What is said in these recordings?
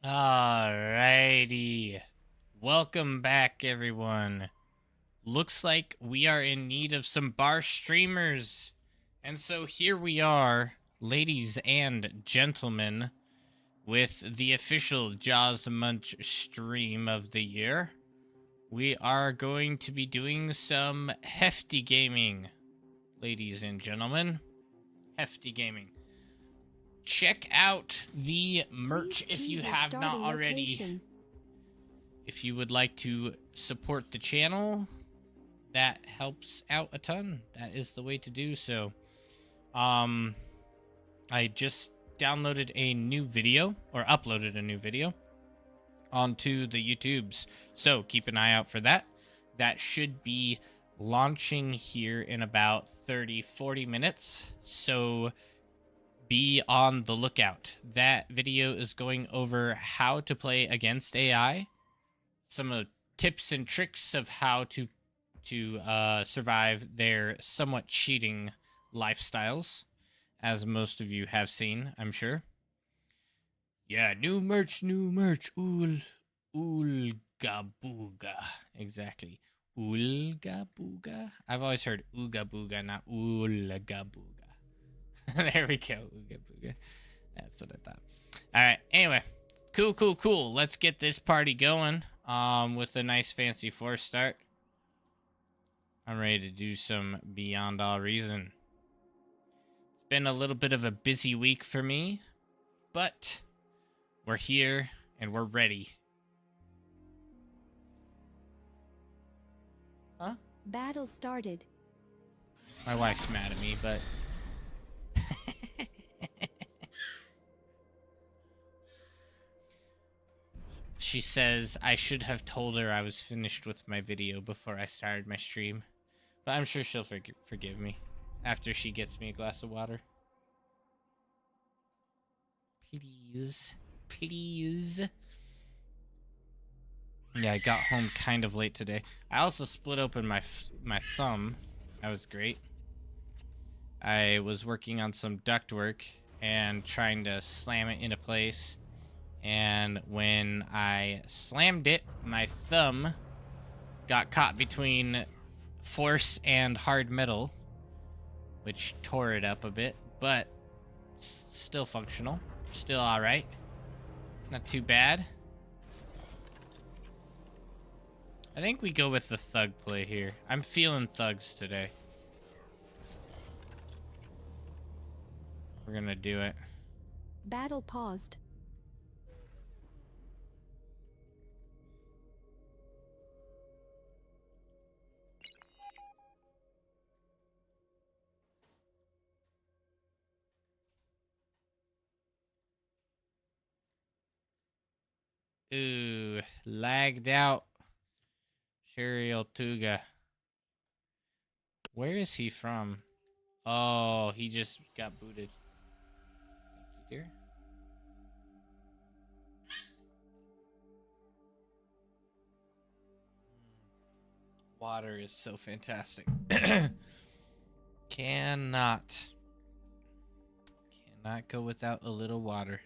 Alrighty. Welcome back, everyone. Looks like we are in need of some bar streamers. And so here we are, ladies and gentlemen, with the official Jaws Munch stream of the year. We are going to be doing some hefty gaming, ladies and gentlemen. Hefty gaming. Check out the merch if you have not already. If you would like to support the channel, that helps out a ton. That is the way to do so. I just downloaded a new video, or uploaded a new video onto the YouTubes, so keep an eye out for that. That should be launching here in about 30-40 minutes, so be on the lookout. That video is going over how to play against AI, some of the tips and tricks of how to survive their somewhat cheating lifestyles, as most of you have seen, I'm sure. Yeah, new merch, oolga booga. Exactly. Oolga booga. I've always heard ooga booga, not oolga booga. There we go. Ooga booga. That's what I thought. Alright, anyway. Cool. Let's get this party going. With a nice fancy 4 start. I'm ready to do some Beyond All Reason. It's been a little bit of a busy week for me, but we're here and we're ready. Huh? Battle started. My wife's mad at me, but she says I should have told her I was finished with my video before I started my stream. But I'm sure she'll forgive me after she gets me a glass of water. Please. Yeah, I got home kind of late today. I also split open my thumb. That was great. I was working on some ductwork and trying to slam it into place. And when I slammed it, my thumb got caught between force and hard metal, which tore it up a bit, but still functional. Still alright. Not too bad. I think we go with the thug play here. I'm feeling thugs today. We're gonna do it. Battle paused. Ooh, lagged out. Shuriel Tuga. Where is he from? Oh, he just got booted. Thank you, dear. Water is so fantastic. Cannot go without a little water.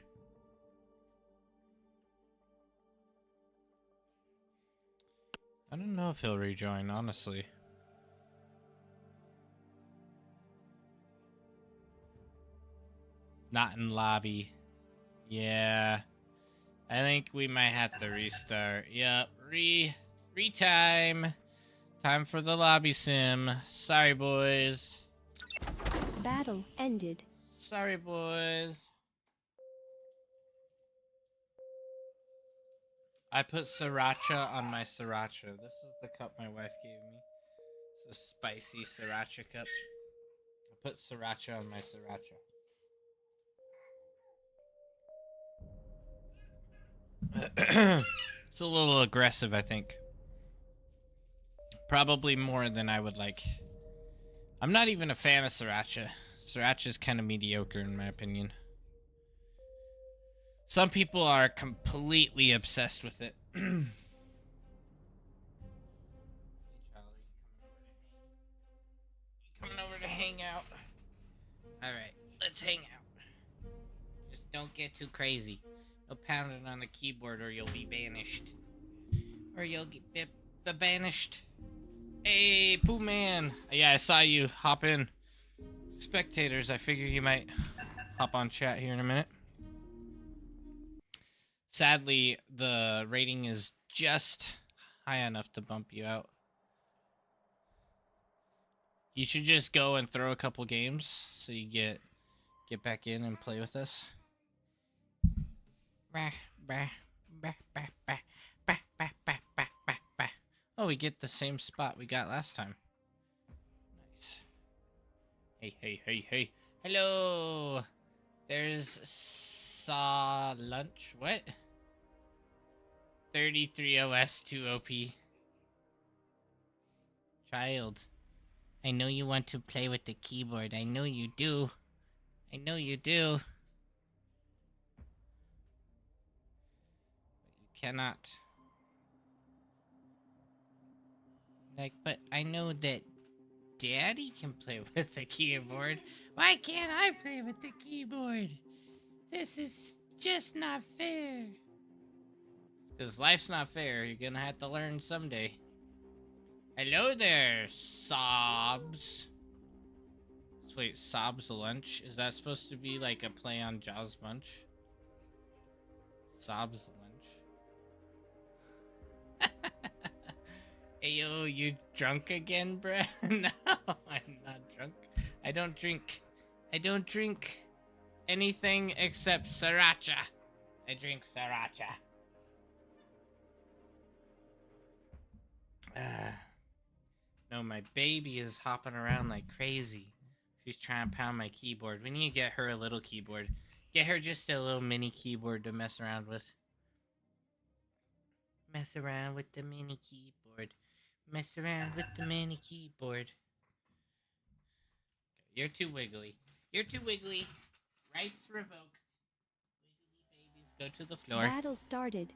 I don't know if he'll rejoin, honestly. Not in lobby. Yeah. I think we might have to restart. Yep. Retime. Time for the lobby sim. Sorry, boys. Battle ended. Sorry, boys. I put sriracha on my sriracha. This is the cup my wife gave me. It's a spicy sriracha cup. I put sriracha on my sriracha. It's a little aggressive, I think. Probably more than I would like. I'm not even a fan of sriracha. Sriracha is kind of mediocre in my opinion. Some people are completely obsessed with it. Coming over to hang out. Alright, let's hang out. Just don't get too crazy. No pounding on the keyboard or you'll be banished. Or you'll get banished. Hey, Pooh Man. Yeah, I saw you hop in. Spectators, I figured you might hop on chat here in a minute. Sadly, the rating is just high enough to bump you out. You should just go and throw a couple games so you get back in and play with us. Oh, we get the same spot we got last time. Nice. Hey. Hello. There's saw lunch. What? 33 OS 2 OP. Child. I know you want to play with the keyboard. I know you do. I know you do. But you cannot. Like, but I know that Daddy can play with the keyboard. Why can't I play with the keyboard? This is just not fair. Because life's not fair. You're gonna have to learn someday. Hello there, Sobs. Wait, Sobs lunch? Is that supposed to be like a play on Jaws Bunch? Sobs lunch. Hey yo, you drunk again, bruh? No, I'm not drunk. I don't drink anything except sriracha. I drink sriracha. No, my baby is hopping around like crazy. She's trying to pound my keyboard. We need to get her a little keyboard. Get her just a little mini keyboard to mess around with. Mess around with the mini keyboard. Mess around with the mini keyboard. You're too wiggly. You're too wiggly. Rights revoked. Wiggly babies, go to the floor. Battle started.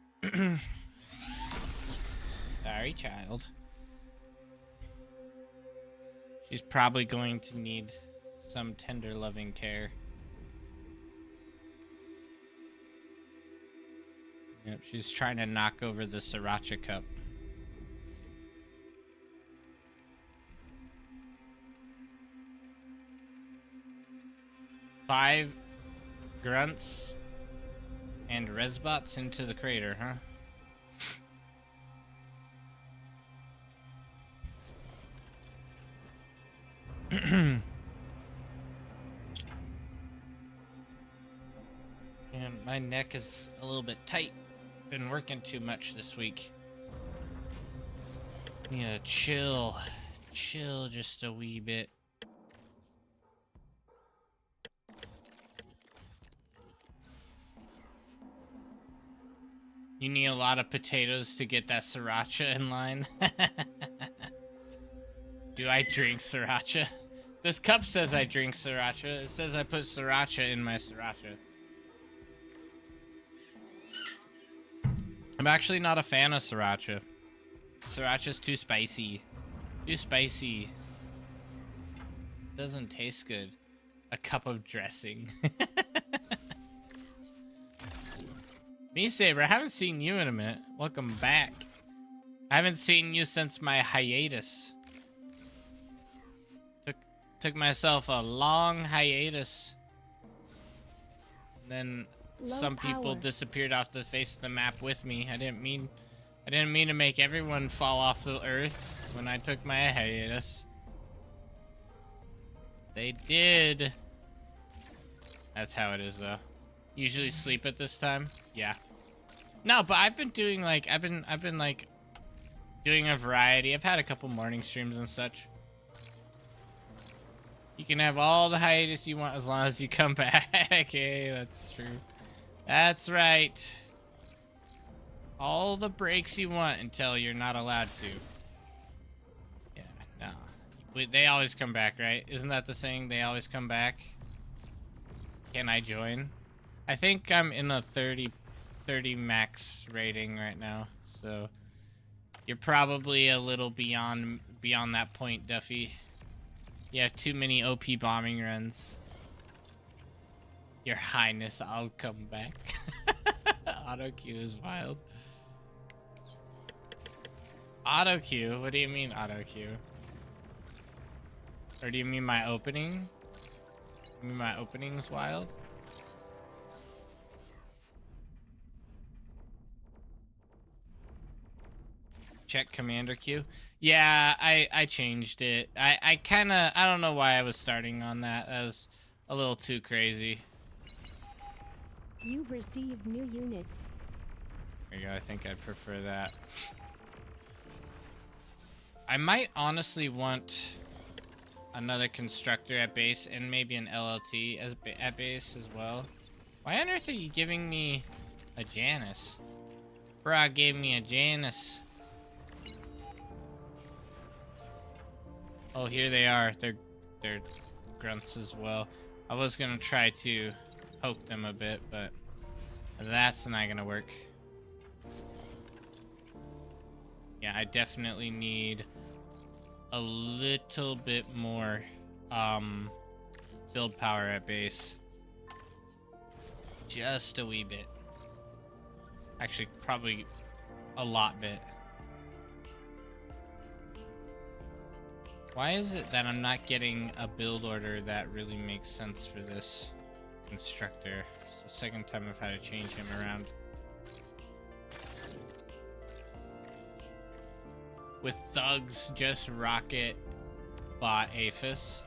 Sorry, child. She's probably going to need some tender, loving care. Yep, she's trying to knock over the sriracha cup. Five grunts and resbots into the crater, huh? And my neck is a little bit tight. Been working too much this week. Yeah, chill just a wee bit. You need a lot of potatoes to get that sriracha in line. Do I drink sriracha? This cup says I drink sriracha. It says I put sriracha in my sriracha. I'm actually not a fan of sriracha. Sriracha's too spicy. Too spicy. Doesn't taste good. A cup of dressing. Me Saber, I haven't seen you in a minute. Welcome back. I haven't seen you since my hiatus. Took myself a long hiatus. Then some people disappeared off the face of the map with me. I didn't mean to make everyone fall off the earth when I took my hiatus. They did. That's how it is though. Usually sleep at this time. Yeah. No, but I've been doing like I've been like doing a variety. I've had a couple morning streams and such. You can have all the hiatus you want as long as you come back. Okay, that's true. That's right. All the breaks you want until you're not allowed to. Yeah, no. They always come back, right? Isn't that the saying? They always come back. Can I join? I think I'm in a 30 max rating right now, so you're probably a little beyond that point, Duffy. You have too many OP bombing runs. Your Highness, I'll come back. Auto queue is wild. Auto queue? What do you mean auto queue? Or do you mean my opening? You mean my opening's wild? Check commander queue. Yeah, I changed it. I don't know why I was starting on that. That was a little too crazy. You've received new units. There you go. I think I'd prefer that. I might honestly want another constructor at base and maybe an LLT at base as well. Why on earth are you giving me a Janus? Bruh gave me a Janus. Oh, here they are. They're grunts as well. I was gonna try to poke them a bit, but that's not gonna work. Yeah, I definitely need a little bit more build power at base. Just a wee bit. Actually, probably a lot bit. Why is it that I'm not getting a build order that really makes sense for this constructor? It's the second time I've had to change him around. With thugs, just rocket bot Aphis.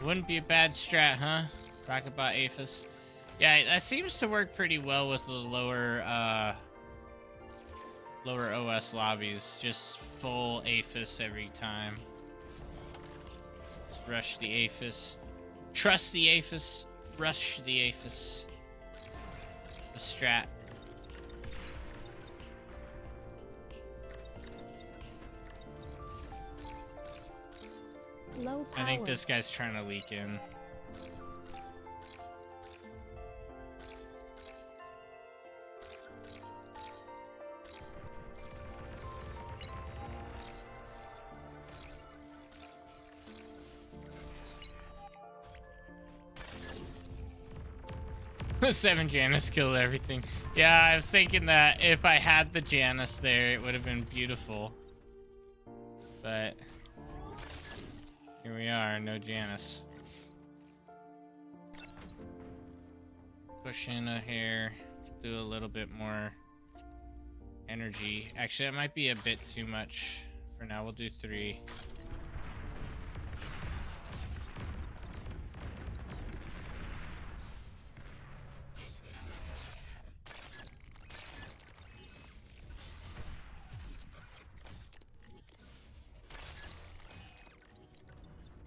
Wouldn't be a bad strat, huh? Rocket bot Aphis. Yeah, that seems to work pretty well with the lower OS lobbies. Just full Aphis every time. Just rush the Aphis. Trust the Aphis. Rush the Aphis. The strat. Low power. I think this guy's trying to leak in. The 7 Janus killed everything. Yeah, I was thinking that if I had the Janus there, it would have been beautiful. But here we are, no Janus. Push in a hair, do a little bit more energy. Actually, that might be a bit too much. For now, we'll do 3.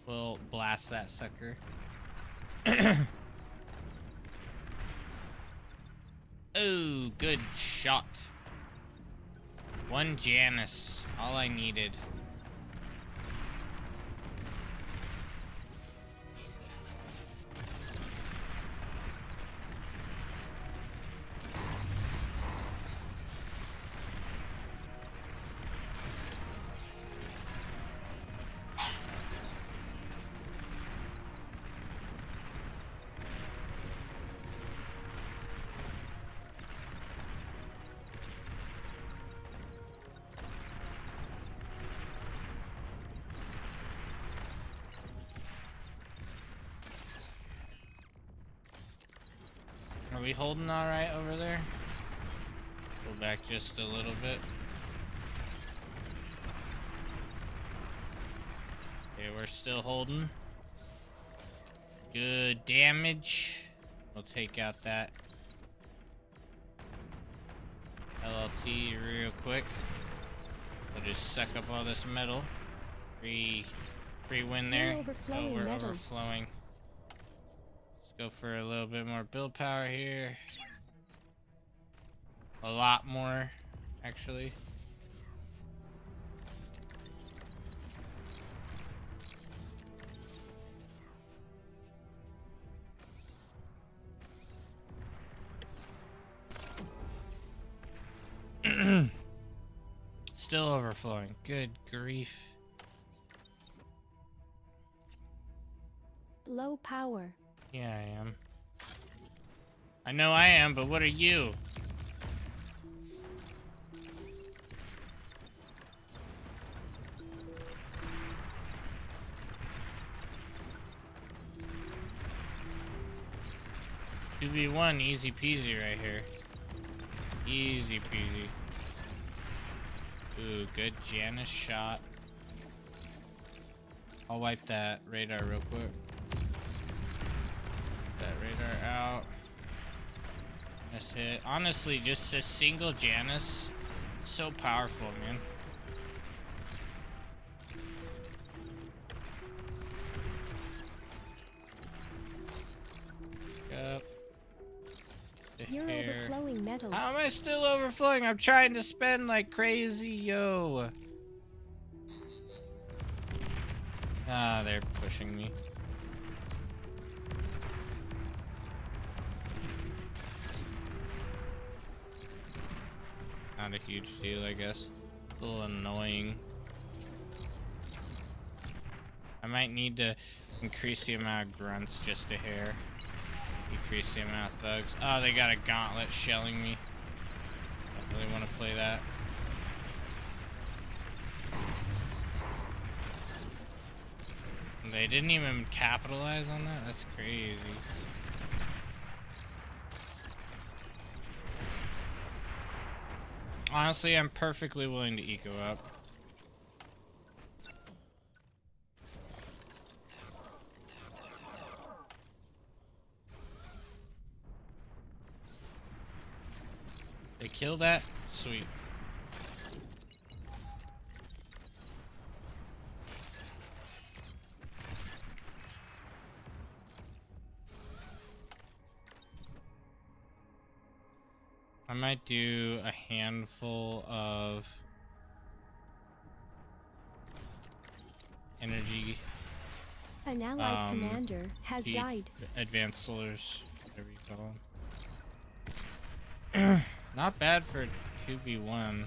We'll blast that sucker. Oh, good shot. 1 Janus, all I needed. Are we holding all right over there? Go back just a little bit. Okay, we're still holding. Good damage. We'll take out that LLT real quick. We'll just suck up all this metal. Free win there. You're overflowing We're metal. overflowing. Let's go for a little bit more build power here. A lot more, actually. Still overflowing. Good grief. Low power. Yeah, I am. I know I am, but what are you? Two v one, easy peasy right here. Easy peasy. Ooh, good Janus shot. I'll wipe that radar real quick. That radar out. Nice hit. Honestly, just a single Janus. So powerful, man. Up. You're overflowing metal. How am I still overflowing? I'm trying to spend like crazy, yo. Ah, they're pushing me. Not a huge deal, I guess. A little annoying. I might need to increase the amount of grunts just a hair. Decrease the amount of thugs. Oh, they got a gauntlet shelling me. Don't really want to play that. They didn't even capitalize on that? That's crazy. Honestly, I'm perfectly willing to eco up. They kill that? Sweet. I might do a handful of energy. An allied commander has died. Advanced solars, whatever you call them. Not bad for 2v1,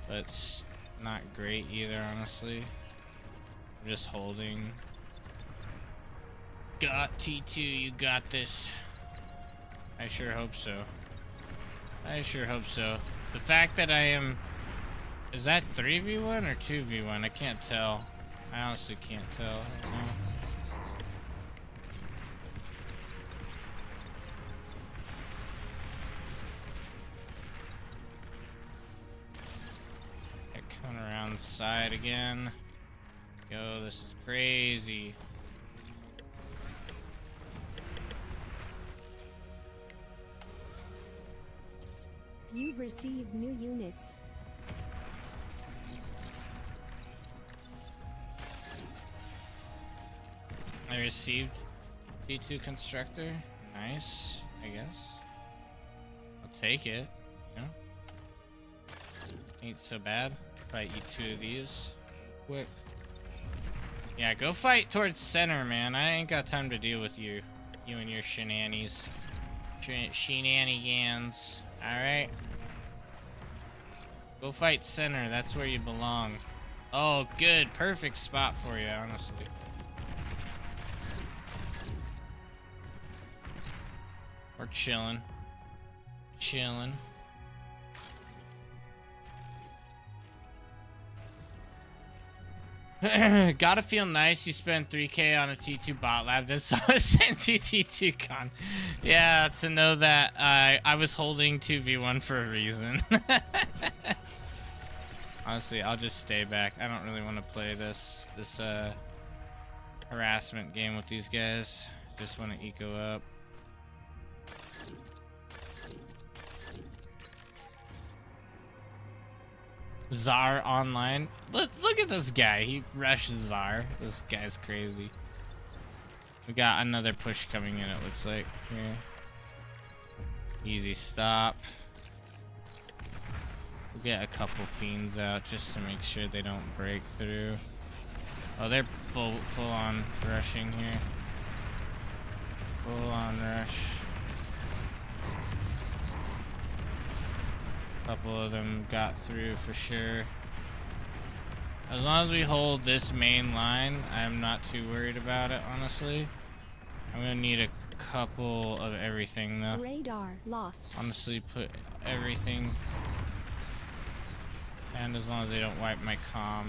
but it's not great either, honestly. I'm just holding. Got T2, you got this. I sure hope so. I sure hope so. The fact that I am... Is that 3v1 or 2v1? I can't tell. I honestly can't tell right now. Coming around the side again. Yo, this is crazy. You've received new units. I received T2 constructor. Nice, I guess. I'll take it. You know? Ain't so bad. Probably eat 2 of these quick. Yeah, go fight towards center, man. I ain't got time to deal with you. You and your shenanigans. Shenanigans. Alright. Go fight center. That's where you belong. Oh, good. Perfect spot for you, honestly. We're chilling. Chilling. Gotta feel nice you spent 3K on a T2 bot lab that saw a Sensi T2 con. Yeah, to know that I was holding 2v1 for a reason. Honestly, I'll just stay back. I don't really want to play this harassment game with these guys. Just want to eco up. Czar online. Look at this guy. He rushes Czar. This guy's crazy. We got another push coming in, it looks like. Here. Easy stop. We'll get a couple fiends out just to make sure they don't break through. Oh, they're full on rushing here. Full on rush. A couple of them got through for sure. As long as we hold this main line, I'm not too worried about it, honestly. I'm gonna need a couple of everything though. Radar lost. Honestly, put everything. And as long as they don't wipe my comm.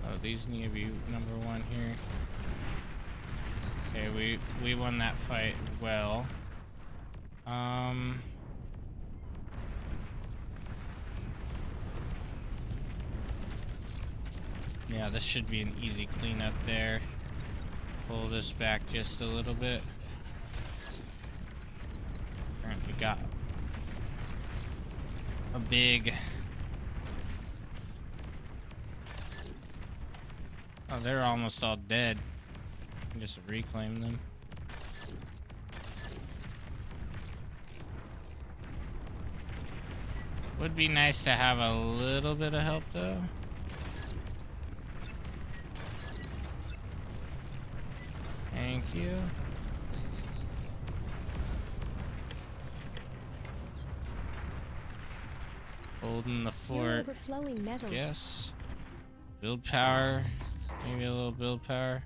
Oh, these need to be number one here. Okay, we won that fight well. Yeah, this should be an easy cleanup there. Pull this back just a little bit. Currently got a big... Oh, they're almost all dead. Just reclaim them. Would be nice to have a little bit of help though. Thank you. Holding the fort. Overflowing metal. Yes. Build power. Maybe a little build power.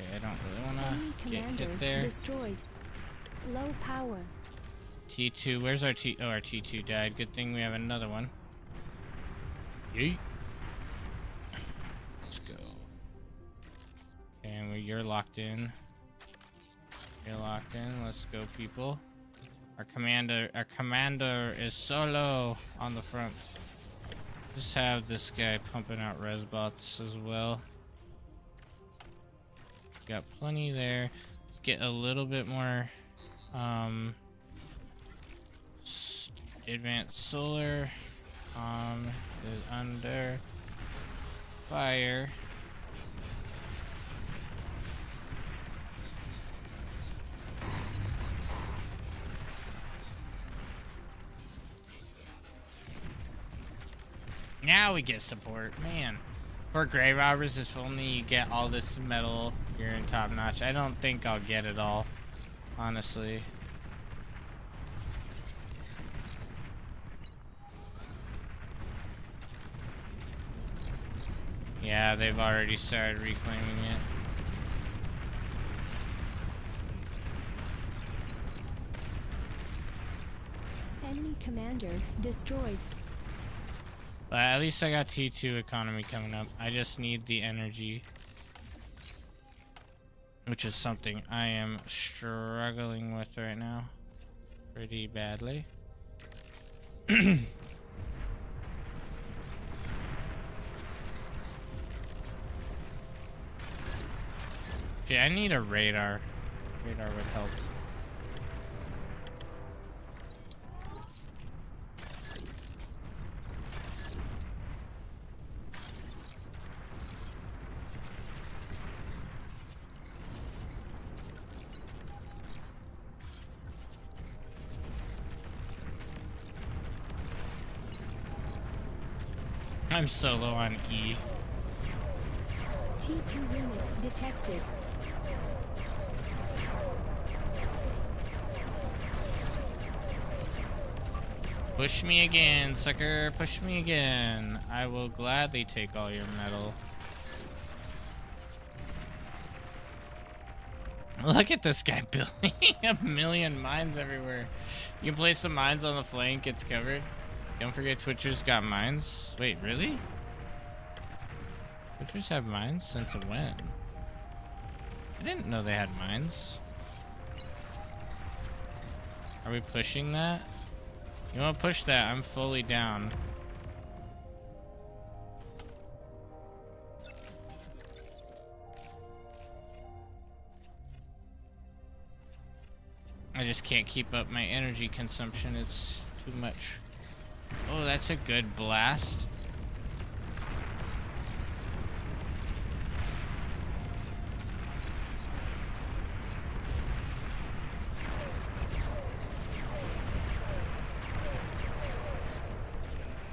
Okay, I don't really wanna get there. Destroyed. Low power. T2, where's our T? Oh, our T2 died. Good thing we have another one. Yeet. Let's go. Okay, and you're locked in. You're locked in. Let's go, people. Our commander is solo on the front. Just have this guy pumping out res bots as well. Got plenty there. Let's get a little bit more advanced solar is under fire. Now we get support, man. For grave robbers, if only you get all this metal, you're in top notch. I don't think I'll get it all, honestly. Yeah, they've already started reclaiming it. Enemy commander destroyed. But at least I got T2 economy coming up. I just need the energy, which is something I am struggling with right now pretty badly. Okay, I need a radar. Radar would help. I'm so low on E. T2 unit detected. Push me again, sucker. Push me again. I will gladly take all your metal. Look at this guy building a million mines everywhere. You can place some mines on the flank, it's covered. Don't forget Twitchers got mines. Wait, really? Twitchers have mines since when? I didn't know they had mines. Are we pushing that? You wanna push that? I'm fully down. I just can't keep up my energy consumption. It's too much. Oh, that's a good blast.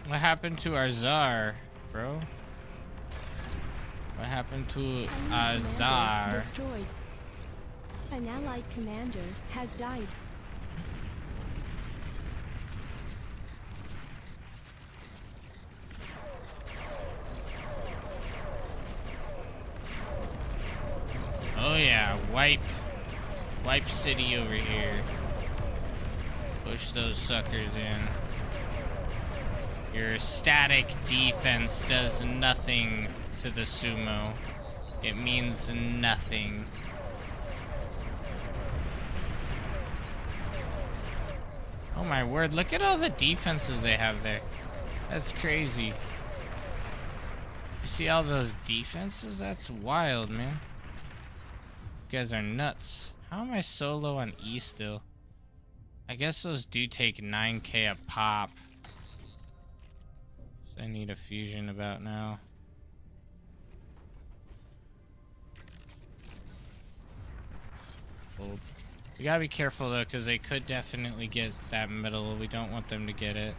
What happened to our Tsar, bro? What happened to our Tsar? Destroyed. An allied commander has died. Oh yeah, wipe city over here. Push those suckers in. Your static defense does nothing to the sumo. It means nothing. Oh my word, look at all the defenses they have there. That's crazy. You see all those defenses? That's wild, man. You guys are nuts. How am I so low on E still? I guess those do take 9k a pop. So I need a fusion about now. Hold. We gotta be careful though, because they could definitely get that middle. We don't want them to get it.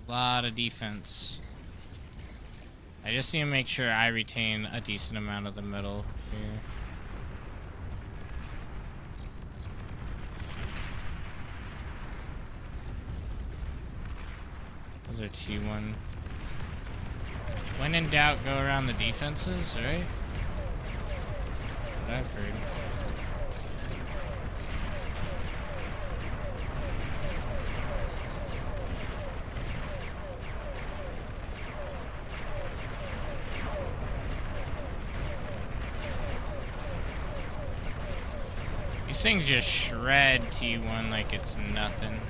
Lot of defense. I just need to make sure I retain a decent amount of the middle here. Those are T1. When in doubt, go around the defenses, right? That's what I've heard. These things just shred T1 like it's nothing.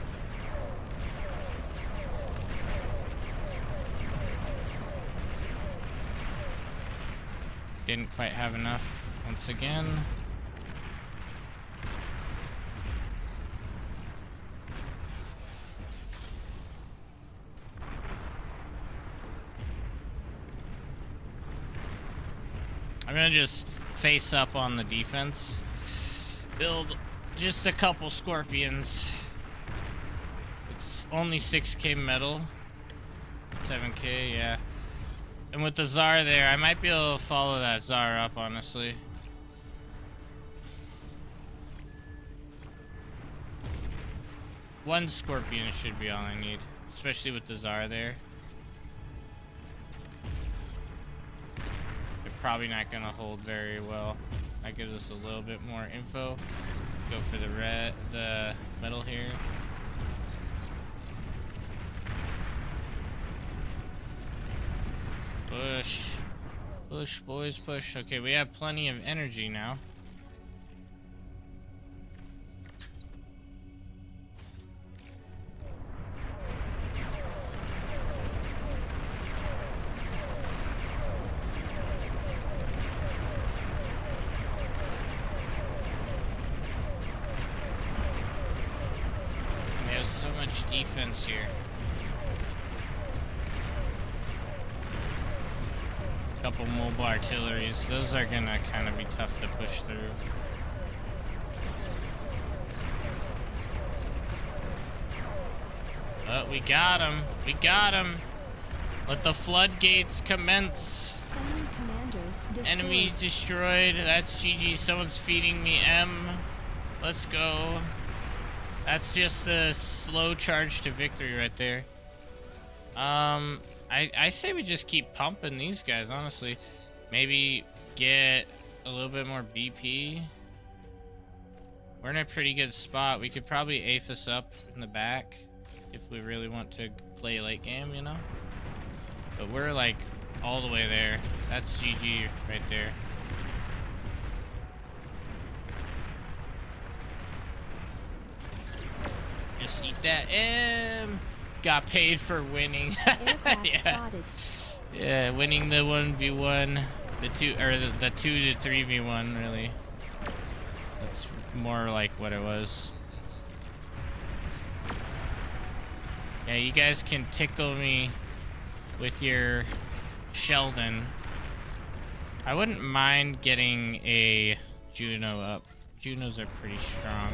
Didn't quite have enough once again. I'm gonna just face up on the defense. Build just a couple scorpions. It's only 6k metal. 7k, yeah. And with the Tsar there, I might be able to follow that Tsar up, honestly. One scorpion should be all I need, especially with the Tsar there. They're probably not gonna hold very well. That gives us a little bit more info. Go for the metal here. Push. Push, boys, push. Okay, we have plenty of energy now. We have so much defense here. Couple mobile artilleries. Those are gonna kind of be tough to push through. Oh, we got him. We got him. Let the floodgates commence. Enemy commander destroyed. Enemy destroyed. That's GG. Someone's feeding me M. Let's go. That's just the slow charge to victory right there. I say we just keep pumping these guys, honestly. Maybe get a little bit more BP. We're in a pretty good spot. We could probably APHIS up in the back if we really want to play late game, you know? But we're like all the way there. That's GG right there. Just eat that M. Got paid for winning. Aircraft yeah. spotted. Yeah, winning the 1v1, the 2 or the 2 to 3v1 really. That's more like what it was. Yeah, you guys can tickle me with your Sheldon. I wouldn't mind getting a Juno up. Junos are pretty strong.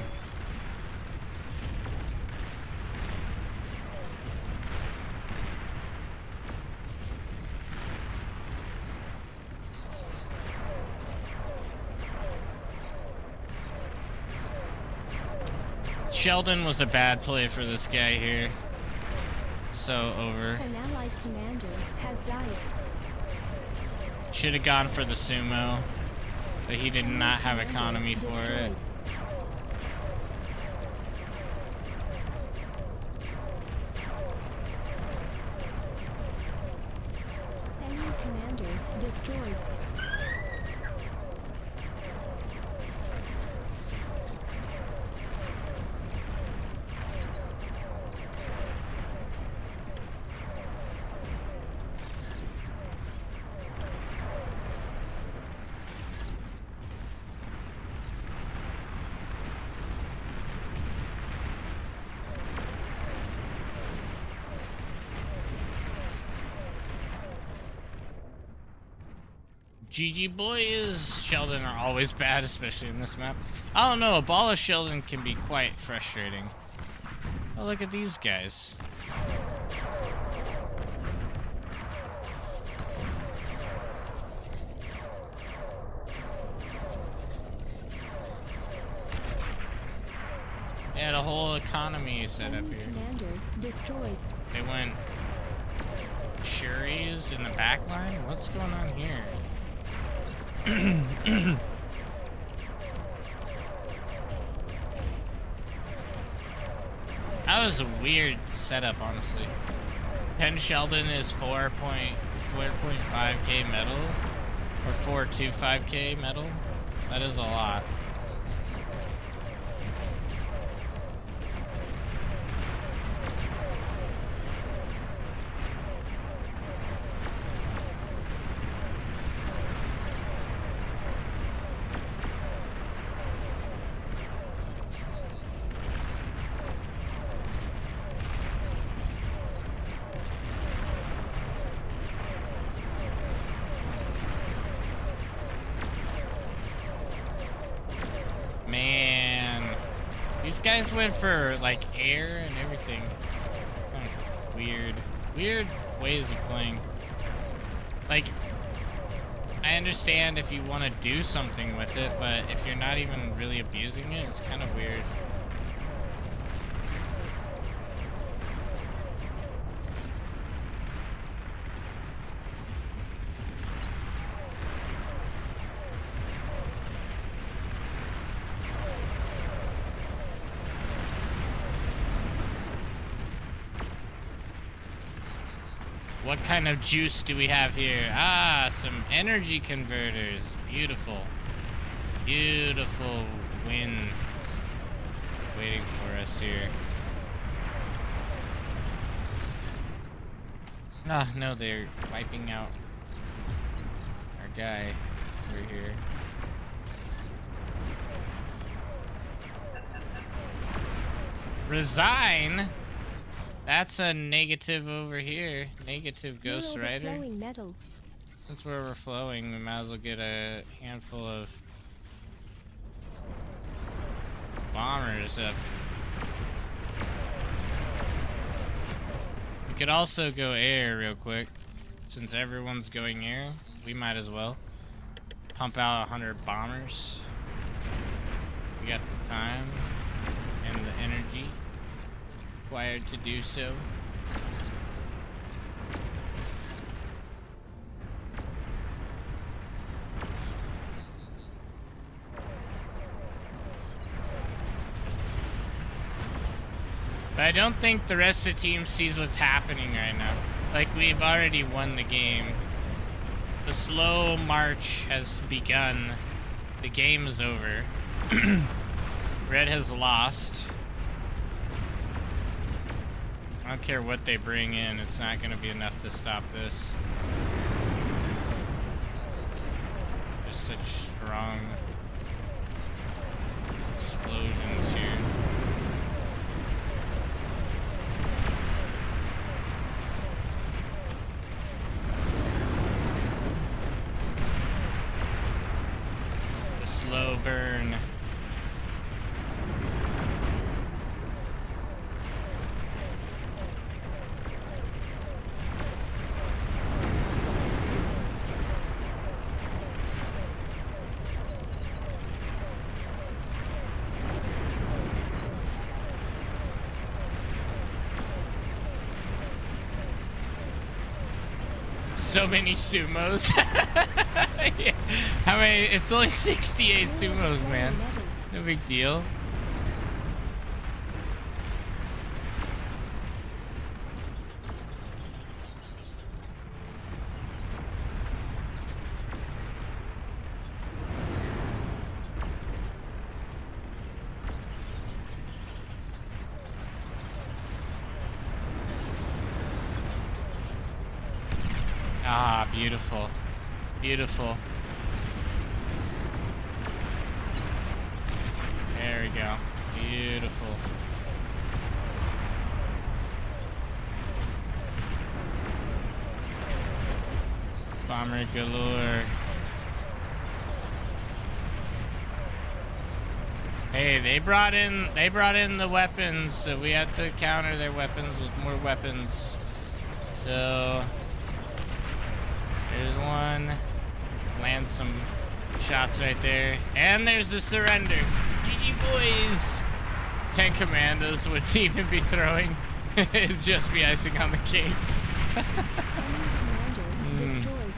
Sheldon was a bad play for this guy here. So over. An allied commander has died. Should have gone for the sumo, but he did not have economy for it. Enemy commander destroyed. GG boys. Sheldon are always bad, especially in this map. I don't know, a ball of Sheldon can be quite frustrating. Oh, look at these guys. They had a whole economy set up here. Commander destroyed. They went Shuri's in the back line? What's going on here? That was a weird setup, honestly. 10 Sheldon is 4.5k metal, or 425k metal. That is a lot. Man, these guys went for like air and everything. Kind of weird ways of playing. Like, I understand if you want to do something with it, but if you're not even really abusing it, it's kind of weird. What kind of juice do we have here? Ah, some energy converters. Beautiful. Beautiful wind waiting for us here. Ah, no, they're wiping out our guy over here. Resign? That's a negative over here. Negative Ghost Rider. Metal. Since we're overflowing, we might as well get a handful of bombers up. We could also go air real quick. Since everyone's going air, we might as well pump out 100 bombers. We got the time and the energy required to do so. But I don't think the rest of the team sees what's happening right now. Like, we've already won the game. The slow march has begun. The game is over. Red has lost. I don't care what they bring in, it's not going to be enough to stop this. such strong explosions here. The slow burn. So many sumos. Yeah. How many? It's only 68 sumos, man. No big deal. Ah, beautiful. Beautiful. There we go. Beautiful. Bomber galore. Hey, they brought in the weapons, so we have to counter their weapons with more weapons. So there's one. Land some shots right there. And there's the surrender. GG boys. 10 commandos wouldn't even be throwing. It'd just be icing on the cake. Destroyed.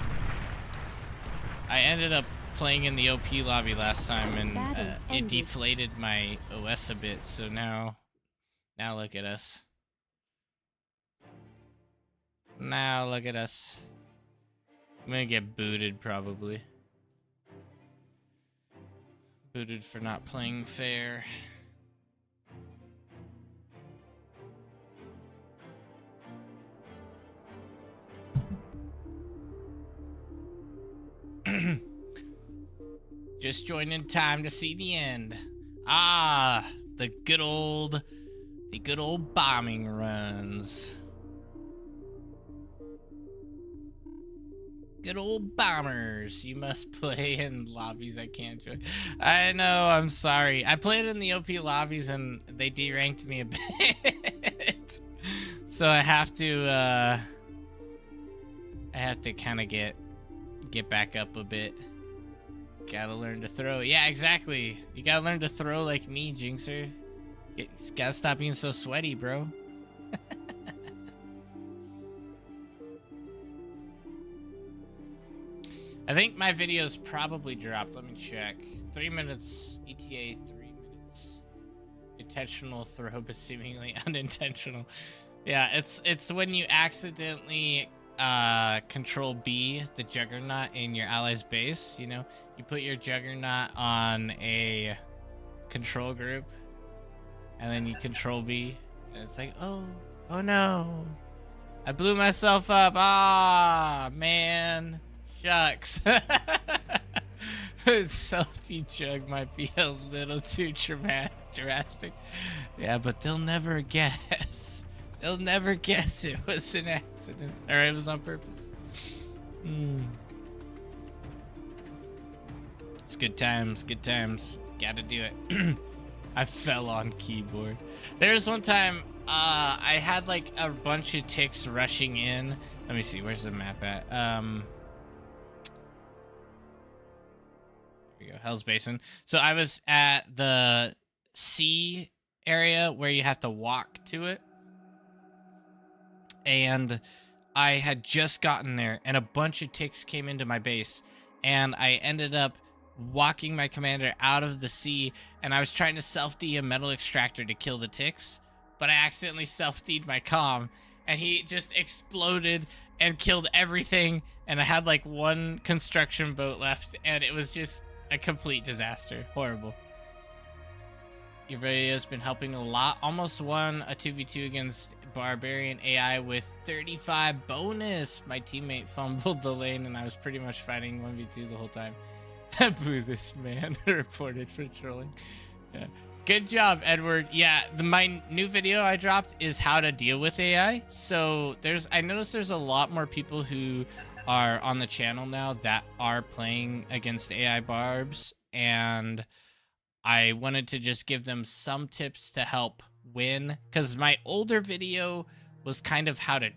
I ended up playing in the OP lobby last time, and it deflated my OS a bit, so now look at us. Now look at us. I'm gonna get booted, probably. Booted for not playing fair. Just joined in time to see the end. Ah, the good old bombing runs. Good old bombers. You must play in lobbies I can't join. I know, I'm sorry. I played in the OP lobbies and they deranked me a bit. So I have to kind of get back up a bit. Gotta learn to throw. Yeah, exactly. You gotta learn to throw like me, Jinxer. You gotta stop being so sweaty, bro. I think my video's probably dropped. Let me check. 3 minutes ETA, 3 minutes. Intentional throw, but seemingly unintentional. Yeah, it's when you accidentally control B, the Juggernaut, in your ally's base. You know, you put your Juggernaut on a control group, and then you control B, and it's like, oh no, I blew myself up. Ah, man. Shucks. Salty Jug might be a little too drastic. Yeah, but they'll never guess. They'll never guess it was an accident. Or it was on purpose. It's good times, good times. Gotta do it. I fell on keyboard. There was one time, I had like a bunch of ticks rushing in. Let me see, where's the map at? Go, Hell's Basin. So I was at the C area where you have to walk to it, and I had just gotten there and a bunch of ticks came into my base, and I ended up walking my commander out of the C, and I was trying to self-D a metal extractor to kill the ticks, but I accidentally self-D'd my comm, and he just exploded and killed everything, and I had like one construction boat left, and it was just a complete disaster. Horrible. Your video's been helping a lot. Almost won a 2v2 against Barbarian AI with 35 bonus. My teammate fumbled the lane and I was pretty much fighting 1v2 the whole time. Boo this man reported for trolling. Yeah. Good job, Edward. Yeah, my new video I dropped is how to deal with AI. So I noticed there's a lot more people who are on the channel now that are playing against AI barbs, and I wanted to just give them some tips to help win, because my older video was kind of how to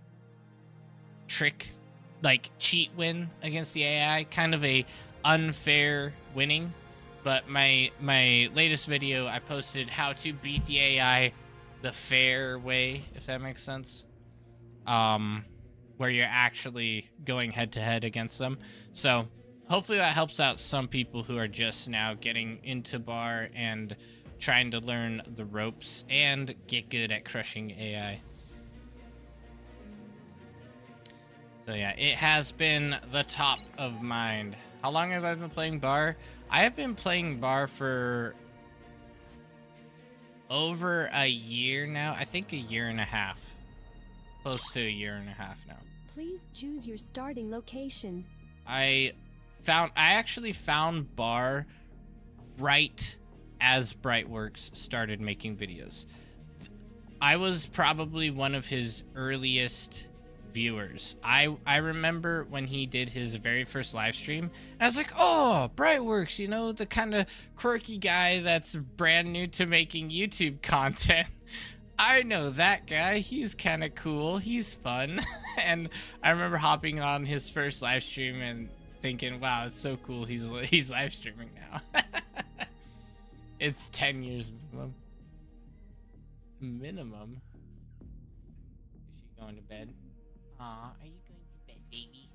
cheat win against the AI, kind of a unfair winning. But my latest video, I posted how to beat the AI the fair way, if that makes sense. Where you're actually going head to head against them. So hopefully that helps out some people who are just now getting into bar and trying to learn the ropes and get good at crushing AI. So yeah, it has been the top of mind. How long have I been playing bar? I have been playing bar for over a year now. I think a year and a half. Close to a year and a half now. Please choose your starting location. I actually found bar right as Brightworks started making videos. I was probably one of his earliest viewers. I remember when he did his very first live stream, and I was like, oh, Brightworks, you know, the kind of quirky guy that's brand new to making YouTube content. I know that guy. He's kind of cool. He's fun. And I remember hopping on his first live stream and thinking, wow, it's so cool. He's live streaming now. It's 10 years minimum. Minimum? Is she going to bed? Aw, are you going to bed, baby?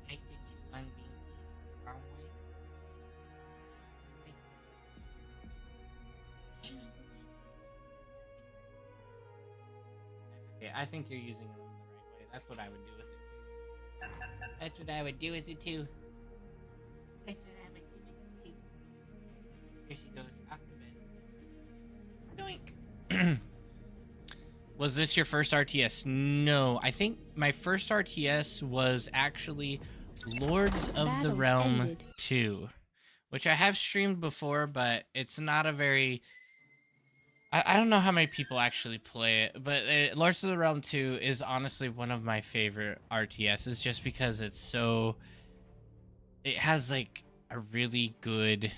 I did you on being the wrong way? That's okay. I think you're using it in the right way. That's what I would do with it too. That's what I would do with it too. That's what I would do with it too. Here she goes, off to bed. Doink! Was this your first RTS? No, I think my first RTS was actually Lords of the Realm 2, which I have streamed before, but it's not a very... I don't know how many people actually play it, but Lords of the Realm 2 is honestly one of my favorite RTSs, just because it's so... It has like a really good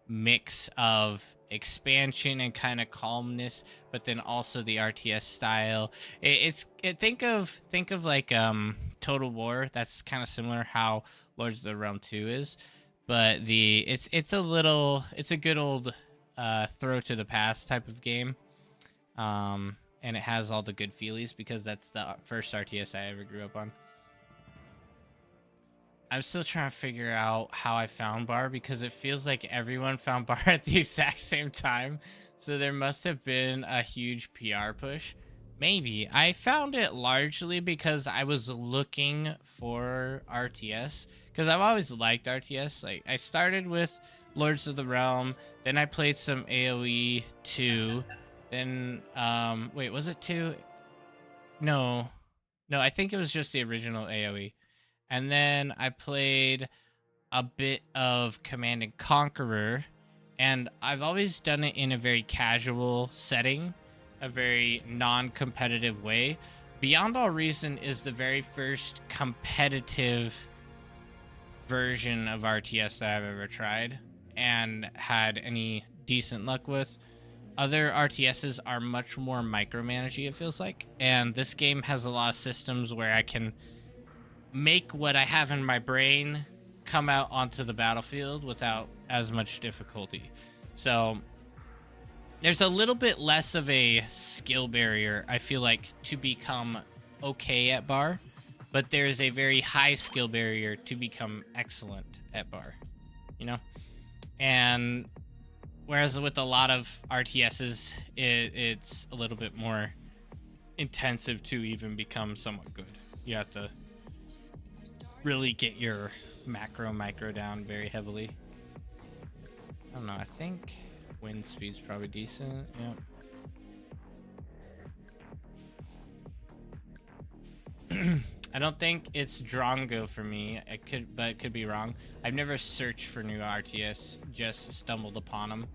mix of expansion and kind of calmness, but then also the RTS style. Think of like Total War. That's kind of similar how Lords of the Realm 2 is, but it's a good old throw to the past type of game, and it has all the good feelies because that's the first RTS I ever grew up on. I'm still trying to figure out how I found bar, because it feels like everyone found bar at the exact same time. So there must have been a huge PR push. Maybe. I found it largely because I was looking for RTS, because I've always liked RTS. Like, I started with Lords of the Realm, then I played some AoE 2, then, wait, was it 2? No, I think it was just the original AoE. And then I played a bit of Command and Conqueror, and I've always done it in a very casual setting, a very non-competitive way. Beyond All Reason is the very first competitive version of RTS that I've ever tried and had any decent luck with. Other RTSs are much more micromanagey, it feels like, and this game has a lot of systems where I can make what I have in my brain come out onto the battlefield without as much difficulty. So there's a little bit less of a skill barrier, I feel like, to become okay at bar, but there is a very high skill barrier to become excellent at bar, you know? And whereas with a lot of RTSs, it's a little bit more intensive to even become somewhat good. You have to really get your micro down very heavily. I don't know, I think wind speed's probably decent. Yep. I don't think it's Drongo for me. But it could be wrong. I've never searched for new RTS, just stumbled upon them.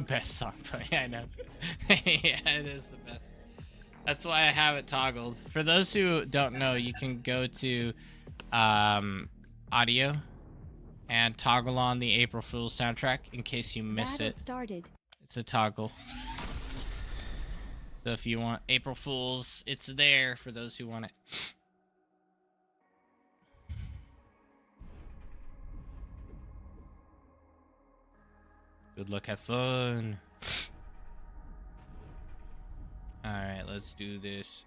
Best song play, I know. Yeah, it is the best. That's why I have it toggled. For those who don't know, you can go to audio and toggle on the April Fool's soundtrack in case you miss Battle it. started. It's a toggle. So if you want April Fool's, it's there for those who want it. Good luck, have fun. Alright, let's do this.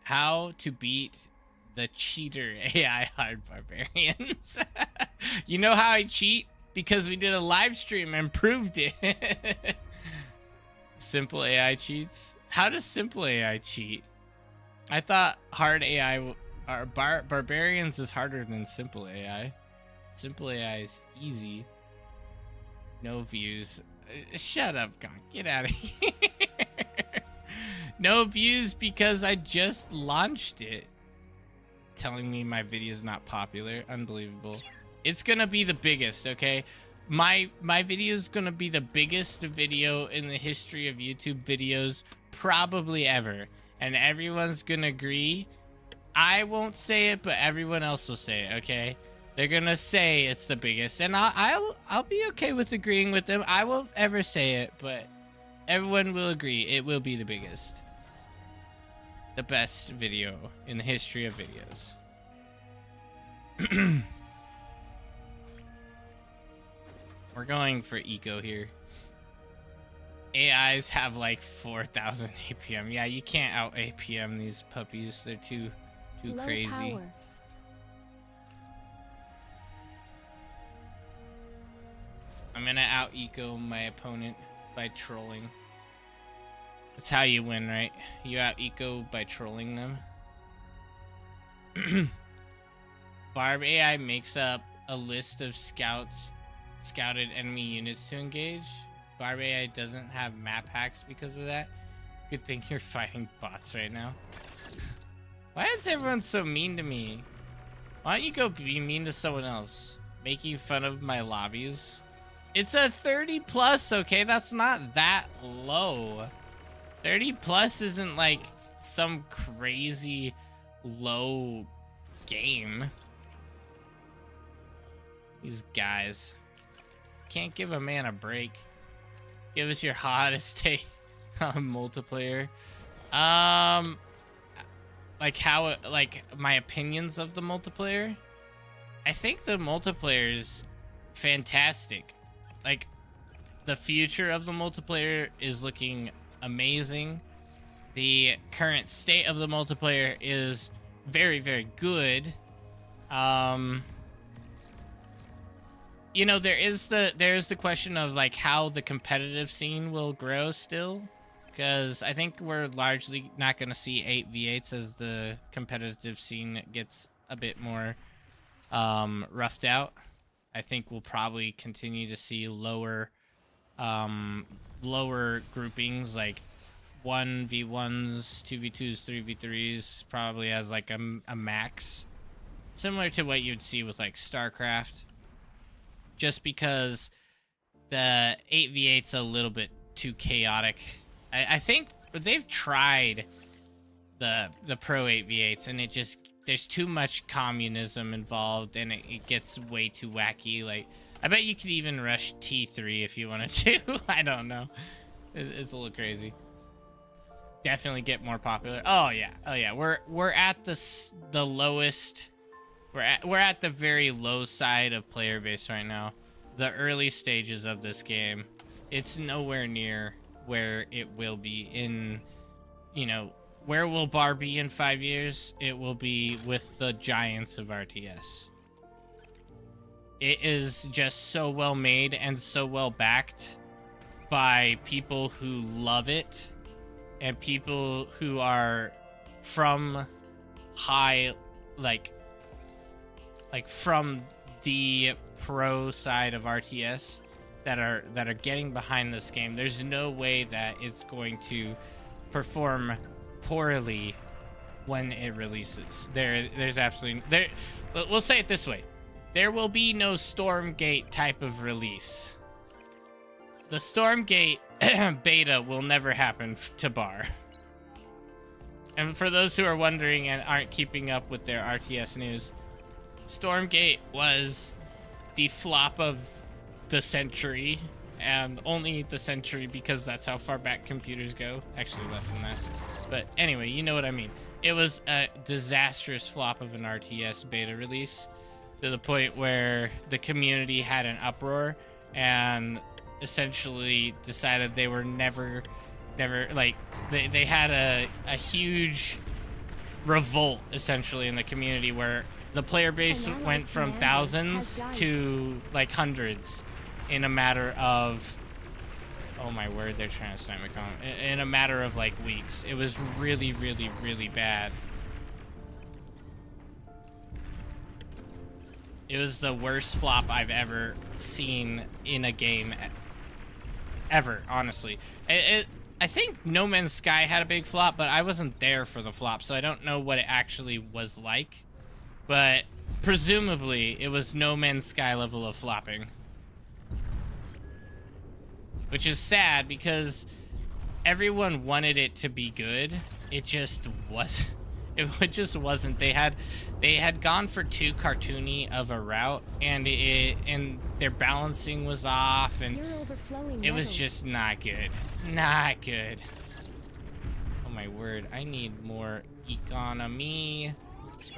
How to beat the cheater AI hard barbarians. You know how I cheat? Because we did a live stream and proved it. Simple AI cheats. How does simple AI cheat? I thought hard AI or barbarians is harder than simple AI. Simple AI is easy. No views. Shut up, God. Get out of here. No views because I just launched it. Telling me my video is not popular. Unbelievable. It's gonna be the biggest, okay? My video is gonna be the biggest video in the history of YouTube videos probably ever. And everyone's gonna agree. I won't say it, but everyone else will say it, okay? They're gonna say it's the biggest, and I'll be okay with agreeing with them. I won't ever say it, but everyone will agree it will be the biggest. The best video in the history of videos. We're going for eco here. AIs have like 4,000 APM. Yeah, you can't out APM these puppies. They're too Low crazy. power. I'm gonna out eco my opponent by trolling. That's how you win, right? You out eco by trolling them. Barb AI makes up a list of scouted enemy units to engage. Barb AI doesn't have map hacks because of that. Good thing you're fighting bots right now. Why is everyone so mean to me? Why don't you go be mean to someone else? Making fun of my lobbies? It's a 30 plus, okay? That's not that low. 30 plus isn't like some crazy low game. These guys. Can't give a man a break. Give us your hottest take on multiplayer. Like how, like my opinions of the multiplayer. I think the multiplayer is fantastic. Like the future of the multiplayer is looking amazing. The current state of the multiplayer is very, very good. You know, there is the question of like how the competitive scene will grow still, because I think we're largely not going to see 8v8s as the competitive scene gets a bit more roughed out. I think we'll probably continue to see lower groupings, like 1v1s, 2v2s, 3v3s, probably as like a max, similar to what you'd see with like StarCraft. Just because the 8v8's a little bit too chaotic. I think they've tried the pro 8v8s, and it just, there's too much communism involved, and it gets way too wacky. Like, I bet you could even rush T3 if you wanted to. I don't know. It's a little crazy. Definitely get more popular. Oh yeah. We're at the lowest. We're at the very low side of player base right now. The early stages of this game. It's nowhere near where it will be in, you know, where will Bar be in 5 years? It will be with the giants of RTS. It is just so well made and so well backed by people who love it and people who are from high, like from the pro side of RTS that are getting behind this game. There's no way that it's going to perform poorly when it releases. There's absolutely there. We'll say it this way: there will be no Stormgate type of release. The Stormgate beta will never happen to Bar. And for those who are wondering and aren't keeping up with their RTS news, Stormgate was the flop of the century, and only the century because that's how far back computers go. Actually, less than that. But anyway, you know what I mean. It was a disastrous flop of an RTS beta release to the point where the community had an uproar and essentially decided they were never like they had a huge revolt essentially in the community where the player base went from thousands to like hundreds in a matter of, oh my word, they're trying to snipe my comment, in a matter of like weeks. It was really, really, really bad. It was the worst flop I've ever seen in a game ever, honestly. I think No Man's Sky had a big flop, but I wasn't there for the flop, so I don't know what it actually was like. But presumably, it was No Man's Sky level of flopping. Which is sad because everyone wanted it to be good. It just was. It just wasn't. They had gone for too cartoony of a route, and their balancing was off, and it was just not good. Not good. Oh my word! I need more economy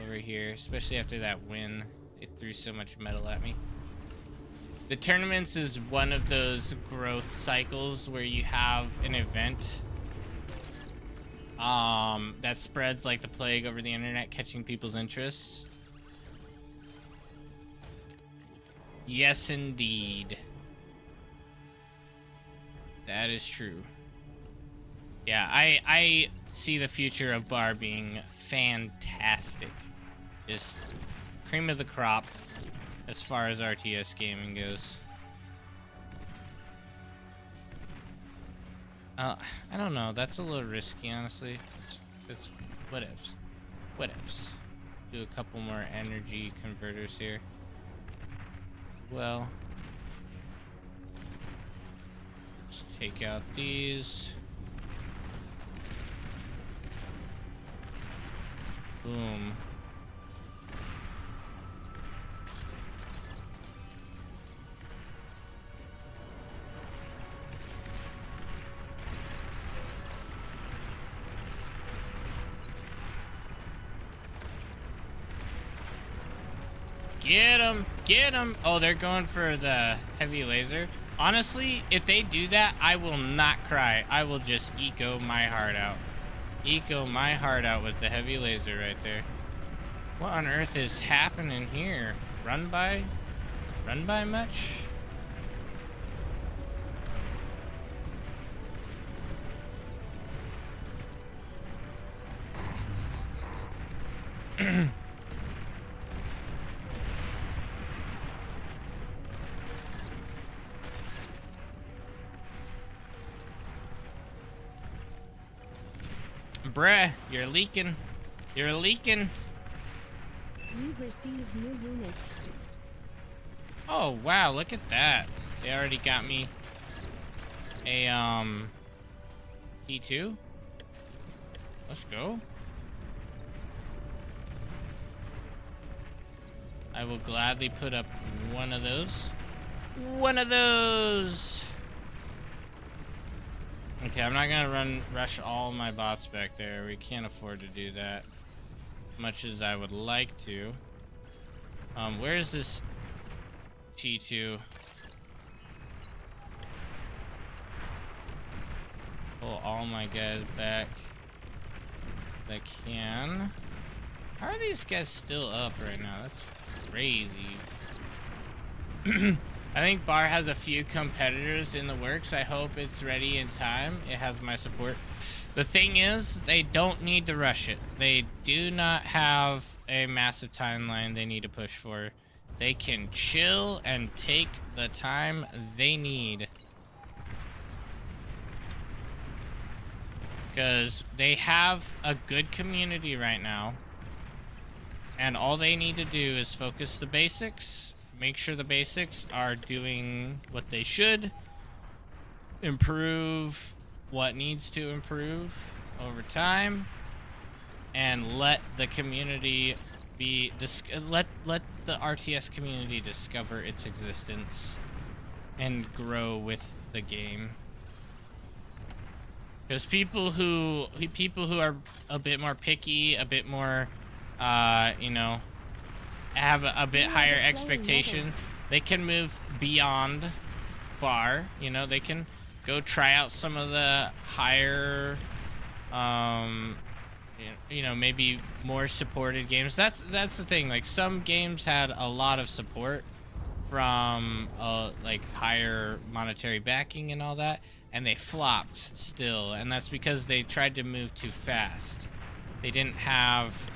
over here, especially after that win. It threw so much metal at me. The tournaments is one of those growth cycles where you have an event that spreads like the plague over the internet, catching people's interests. Yes, indeed. That is true. Yeah, I see the future of Bar being fantastic. Just cream of the crop as far as RTS gaming goes. I don't know. That's a little risky, honestly. It's whatevs. Whatevs. Do a couple more energy converters here. Well, let's take out these. Boom. Get him! Get him! Oh, they're going for the heavy laser. Honestly, if they do that, I will not cry. I will just eco my heart out. Eco my heart out with the heavy laser right there. What on earth is happening here? Run by? Run by much? Bruh, you're leaking. You're leaking. You've received new units. Oh, wow, look at that. They already got me a, T2. Let's go. I will gladly put up one of those. One of those! Okay, I'm not gonna rush all my bots back there. We can't afford to do that, much as I would like to. Where is this T2? Pull all my guys back if I can. How are these guys still up right now? That's crazy. I think Bar has a few competitors in the works. I hope it's ready in time. It has my support. The thing is, they don't need to rush it. They do not have a massive timeline they need to push for. They can chill and take the time they need. because they have a good community right now, and all they need to do is focus the basics, make sure the basics are doing what they should, improve what needs to improve over time, and let the community be let the RTS community discover its existence and grow with the game. Because people who are a bit more picky, a bit more you know, have a bit higher expectation, they can move beyond bar. You know, they can go try out some of the higher you know, maybe more supported games. That's the thing. Like, some games had a lot of support from like higher monetary backing and all that, and they flopped still, and that's because they tried to move too fast. They didn't have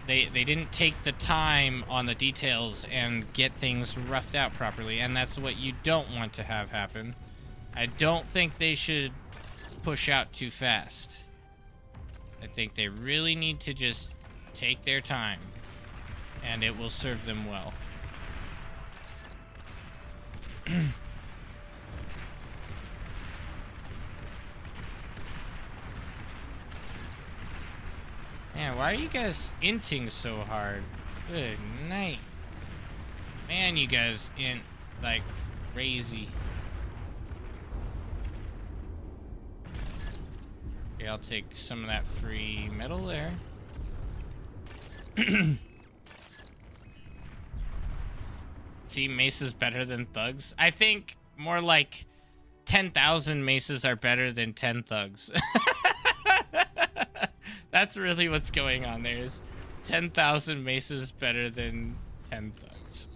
they didn't take the time on the details and get things roughed out properly, and that's what you don't want to have happen. I don't think they should push out too fast. I think they really need to just take their time, and it will serve them well. Man, why are you guys inting so hard? Good night. Man, you guys int like crazy. Okay, I'll take some of that free metal there. See, maces better than thugs? I think more like 10,000 maces are better than 10 thugs. That's really what's going on there, is 10,000 maces better than 10 thugs.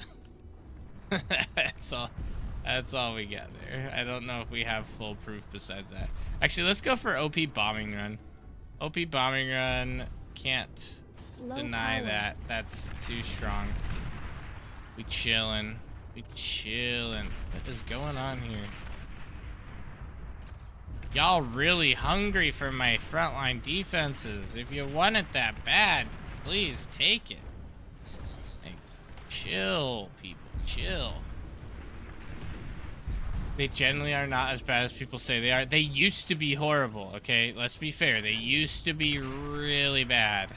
That's all we got there. I don't know if we have full proof besides that. Actually, let's go for OP bombing run. OP bombing run, can't deny that. That's too strong. We chillin'. We chillin'. What is going on here? Y'all really hungry for my frontline defenses. If you want it that bad, please take it. Like, chill, people. Chill. They generally are not as bad as people say they are. They used to be horrible, okay? Let's be fair. They used to be really bad.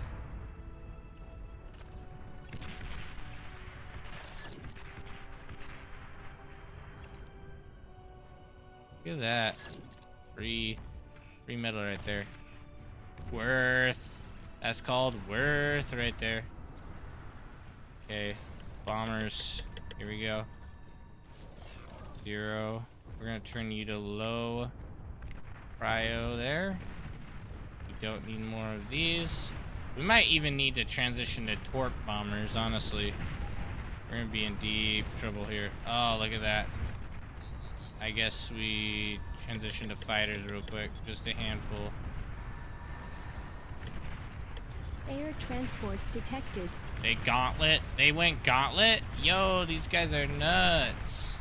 Look at that. Free metal right there. Worth. That's called worth right there. Okay. Bombers. Here we go. 0. We're gonna turn you to low prio there. We don't need more of these. We might even need to transition to torp bombers, honestly. We're gonna be in deep trouble here. Oh, look at that. I guess we transition to fighters real quick. Just a handful. Air transport detected. They gauntlet? They went gauntlet? Yo, these guys are nuts.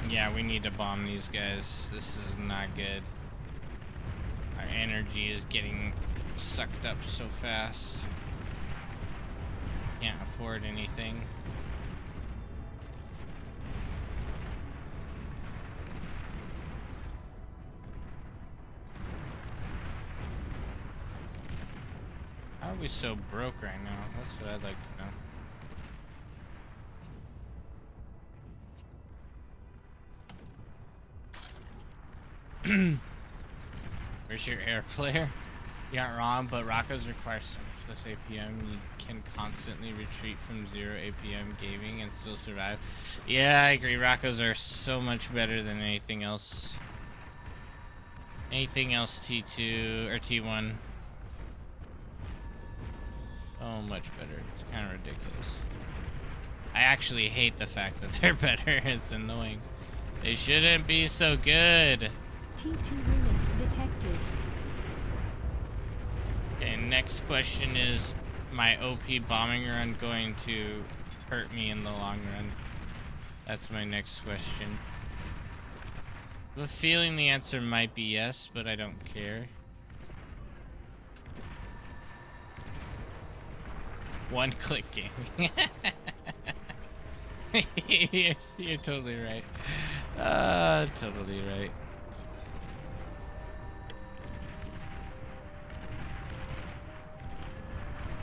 Yeah, we need to bomb these guys. This is not good. Our energy is getting sucked up so fast. Can't afford anything. How are we so broke right now? That's what I'd like to know. Where's your air player? You aren't wrong, but Rocco's require so much less APM. You can constantly retreat from 0 APM gaming and still survive. Yeah, I agree. Rocco's are so much better than anything else. Anything else T2 or T1. So much better. It's kind of ridiculous. I actually hate the fact that they're better. It's annoying. They shouldn't be so good. T2 unit detected. Okay, next question is, my OP bombing run going to hurt me in the long run? That's my next question. I have a feeling the answer might be yes, but I don't care. One-click gaming. You're totally right. Totally right.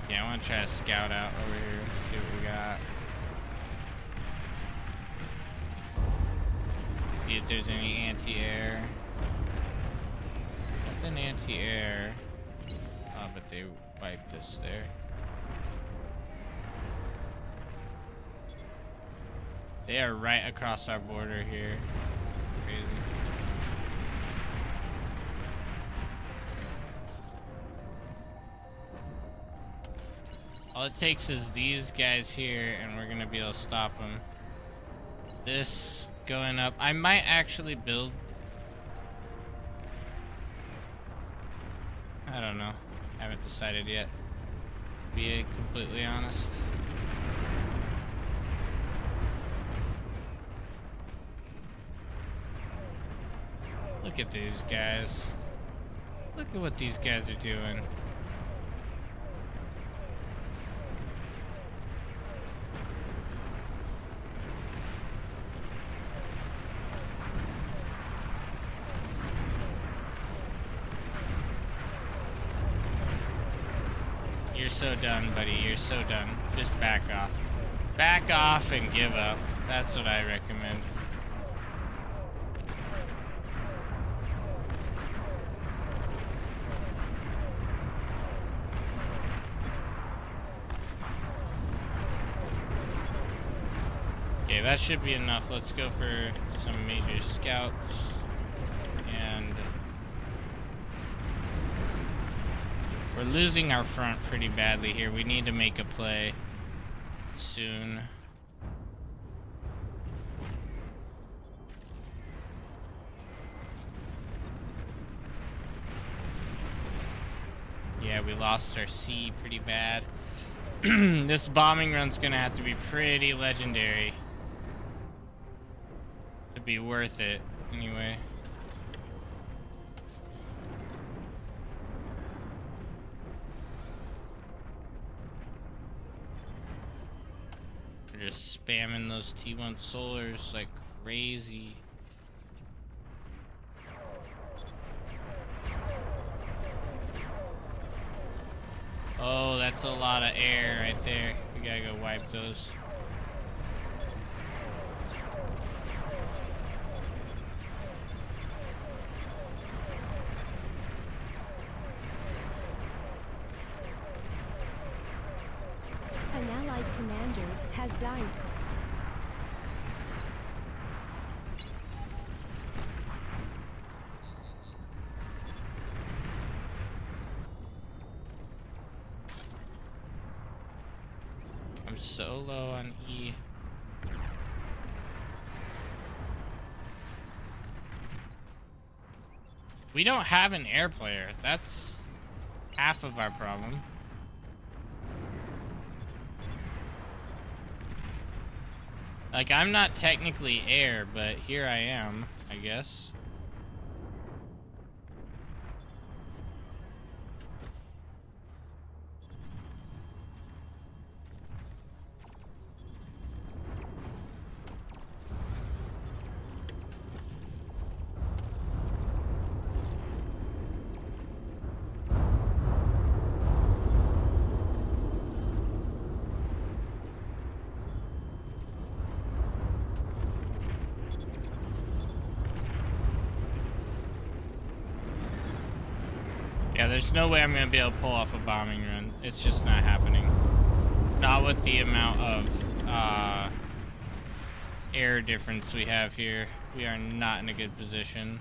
Yeah, I want to try to scout out over here, see what we got. See if there's any anti-air. Nothing anti-air. Oh, but they wiped us there. They are right across our border here. Crazy. All it takes is these guys here, and we're gonna be able to stop them. This going up. I might actually build. I don't know. Haven't decided yet. To be completely honest. Look at these guys. Look at what these guys are doing. You're so done, buddy. You're so done. Just back off. Back off and give up. That's what I recommend. Okay, that should be enough. Let's go for some major scouts. And we're losing our front pretty badly here. We need to make a play soon. Yeah, we lost our C pretty bad. This bombing run's gonna have to be pretty legendary to be worth it, anyway. We're just spamming those T1 solars like crazy. Oh, that's a lot of air right there. We gotta go wipe those. An allied commander has died. I'm so low on E. We don't have an air player. That's half of our problem. Like, I'm not technically air, but here I am, I guess. Yeah, there's no way I'm gonna be able to pull off a bombing run. It's just not happening. Not with the amount of air difference we have here. We are not in a good position.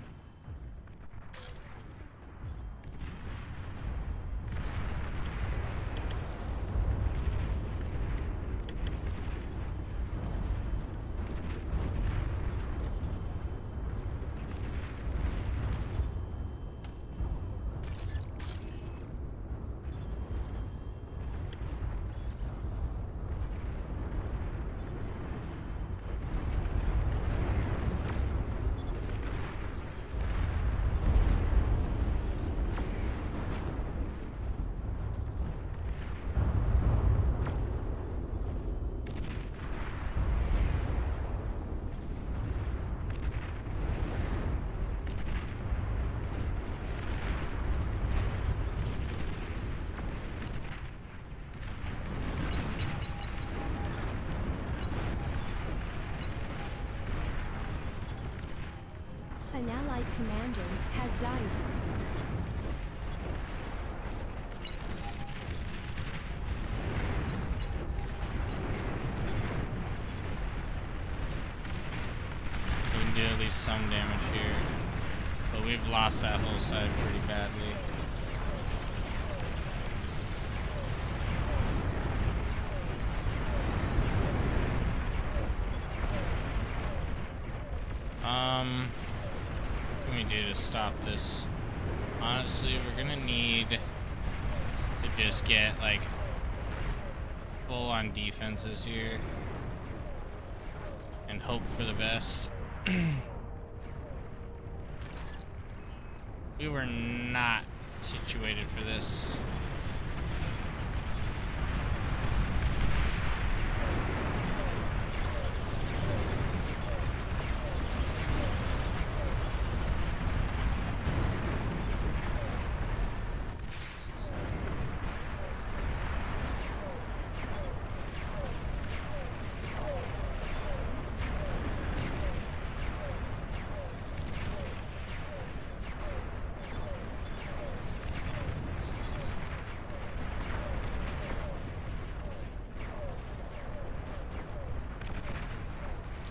An allied commander has died. We can do at least some damage here. But we've lost that whole side pretty badly. What can we do to stop this? Honestly, we're gonna need to just get like full-on defenses here and hope for the best. We were not situated for this.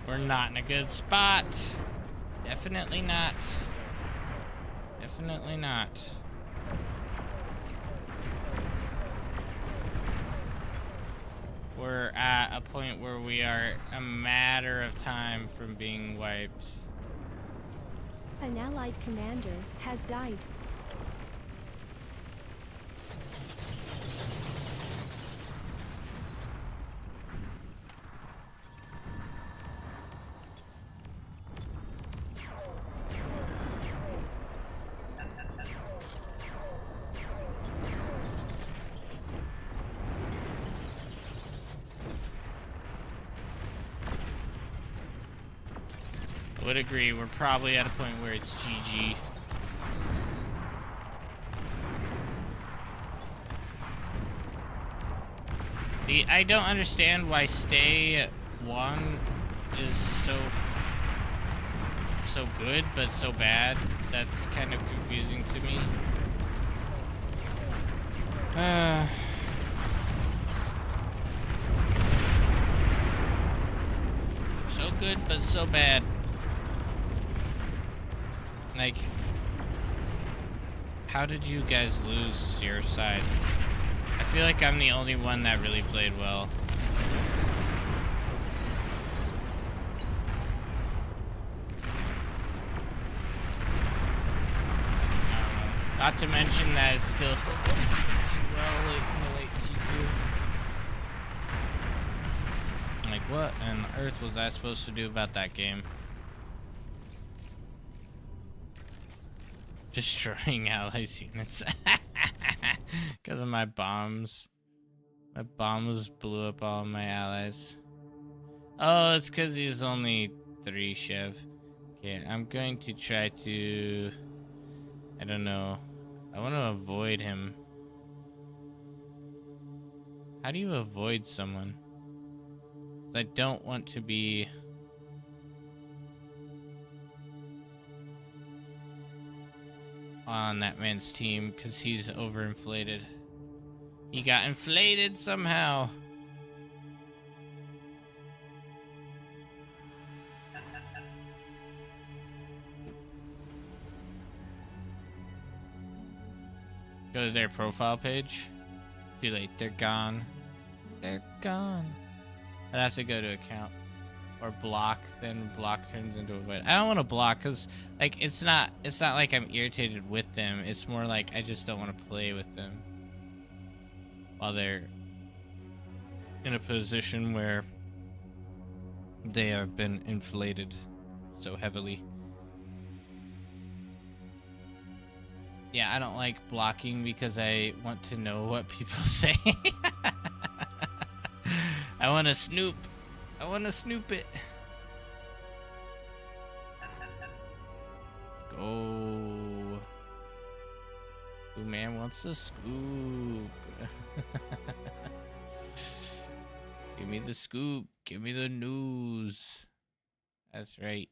We're not in a good spot. Definitely not. Definitely not. We're at a point where we are a matter of time from being wiped. An allied commander has died. Would agree, we're probably at a point where it's GG. I don't understand why stay one is so good but so bad. That's kind of confusing to me. So good but so bad. Like, how did you guys lose your side? I feel like I'm the only one that really played well. Not to mention that it's still too well in the late T2. Like, what on earth was I supposed to do about that game? Destroying allies units because of my bombs. My bombs blew up all my allies. Oh, it's because he's only 3 Chev. Okay, I'm going to try to, I don't know, I want to avoid him. How do you avoid someone? I don't want to be on that man's team because he's overinflated. He got inflated somehow. Go to their profile page. Too late, they're gone. They're gone. I'd have to go to account. Or block, then block turns into avoid. I don't want to block because like it's not like I'm irritated with them. It's more like I just don't want to play with them while they're in a position where they have been inflated so heavily. Yeah, I don't like blocking because I want to know what people say. I want to snoop. I want to snoop it. Let's go. Ooh, man wants to scoop. Give me the scoop. Give me the news. That's right.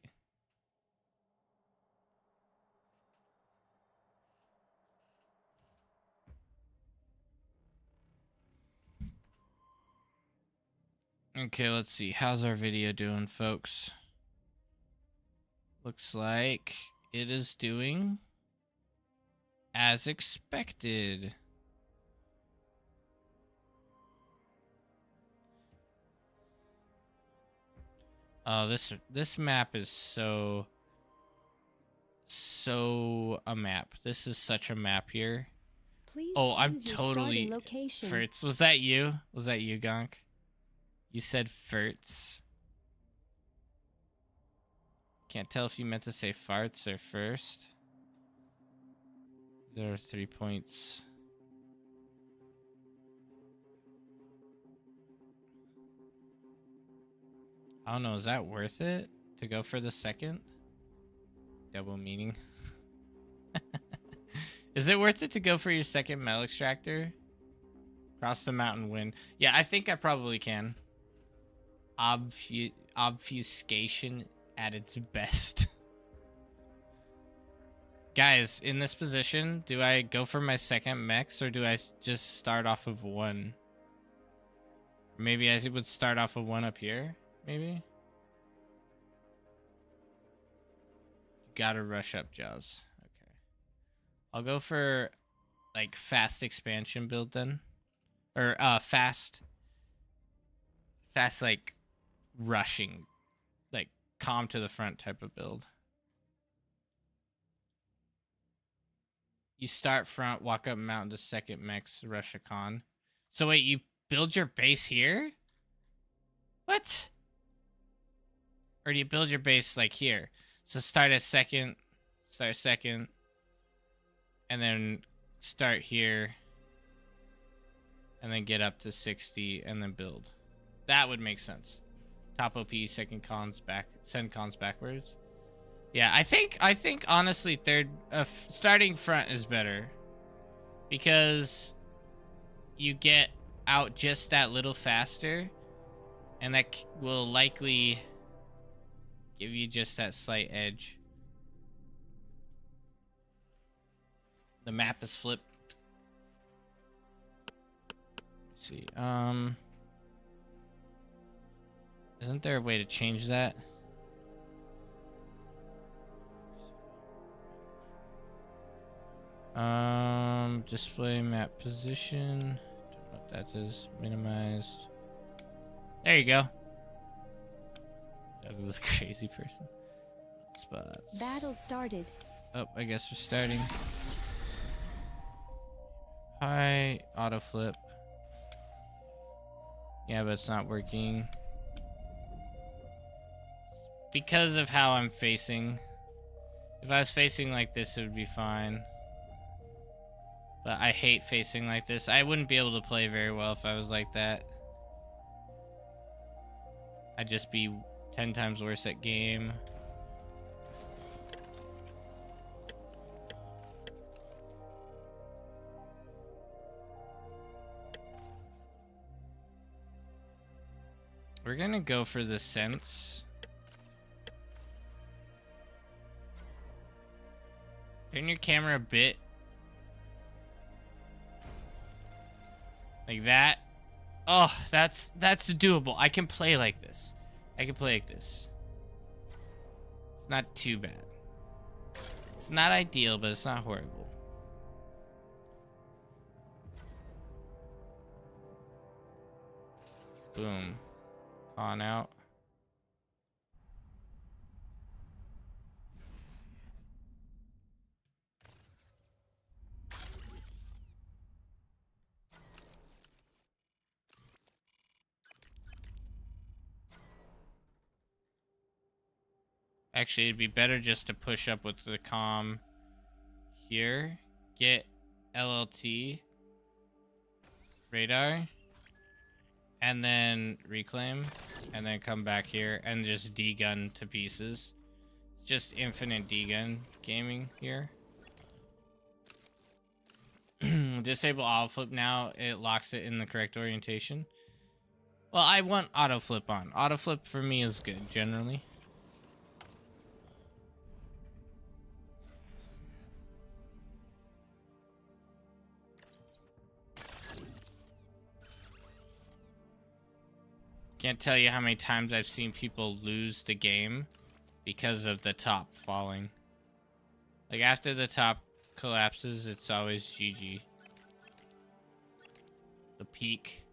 Okay, let's see. How's our video doing, folks? Looks like it is doing as expected. Oh, this map is so a map. This is such a map here. Please Oh, I'm choose your totally starting location. Furts. Was that you? Was that you, Gonk? You said Furts. Can't tell if you meant to say farts or first. There are 3 points. I don't know, is that worth it to go for the second? Double meaning. Is it worth it to go for your second metal extractor? Cross the mountain, win. Yeah, I think I probably can. Obfuscation at its best. Guys, in this position, do I go for my second mechs or do I just start off of one? Maybe I would start off of one up here, maybe? Gotta rush up, Jaws. Okay. I'll go for, like, fast expansion build then. Or, fast, like, rushing. Like, calm to the front type of build. You start front, walk up mountain to second mechs, rush a con. So wait, you build your base here? What? Or do you build your base, like, here? So start second, and then start here, and then get up to 60, and then build. That would make sense. Top OP, second cons back, send cons backwards. Yeah, I think honestly, starting front is better, because you get out just that little faster, and that will likely give you just that slight edge. The map is flipped. Let's see. Isn't there a way to change that? Display map position. Don't know what that is. Minimized. There you go. That is a crazy person. Spots. Battle started. Oh, I guess we're starting. Hi, auto flip. Yeah, but it's not working. Because of how I'm facing. If I was facing like this, it would be fine. But I hate facing like this. I wouldn't be able to play very well if I was like that. I'd just be 10 times worse at game. We're gonna go for the sense. Turn your camera a bit. Like that. Oh, that's doable. I can play like this. I can play like this. It's not too bad. It's not ideal, but it's not horrible. Boom. On out. Actually, it'd be better just to push up with the comm here. Get LLT radar. And then reclaim. And then come back here and just D-gun to pieces. It's just infinite D-gun gaming here. Disable auto flip now. It locks it in the correct orientation. Well, I want auto flip on. Auto flip for me is good, generally. Can't tell you how many times I've seen people lose the game because of the top falling. Like, after the top collapses, it's always GG. The peak.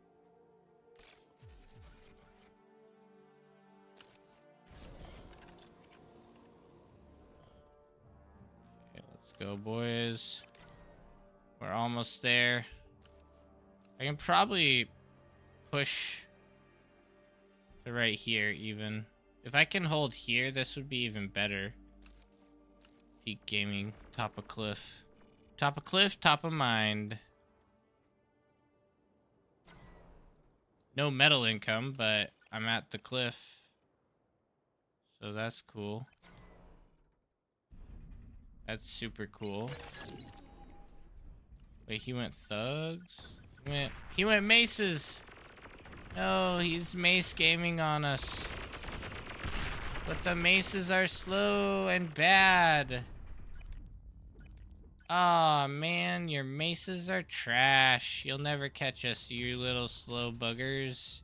Okay, let's go, boys. We're almost there. I can probably push to right here, even. If I can hold here, this would be even better. Peak gaming, top of cliff. Top of cliff, top of mind. No metal income, but I'm at the cliff. So that's cool. That's super cool. Wait, he went thugs? He went maces! No, he's mace gaming on us. But the maces are slow and bad. Aw, man, your maces are trash. You'll never catch us, you little slow buggers.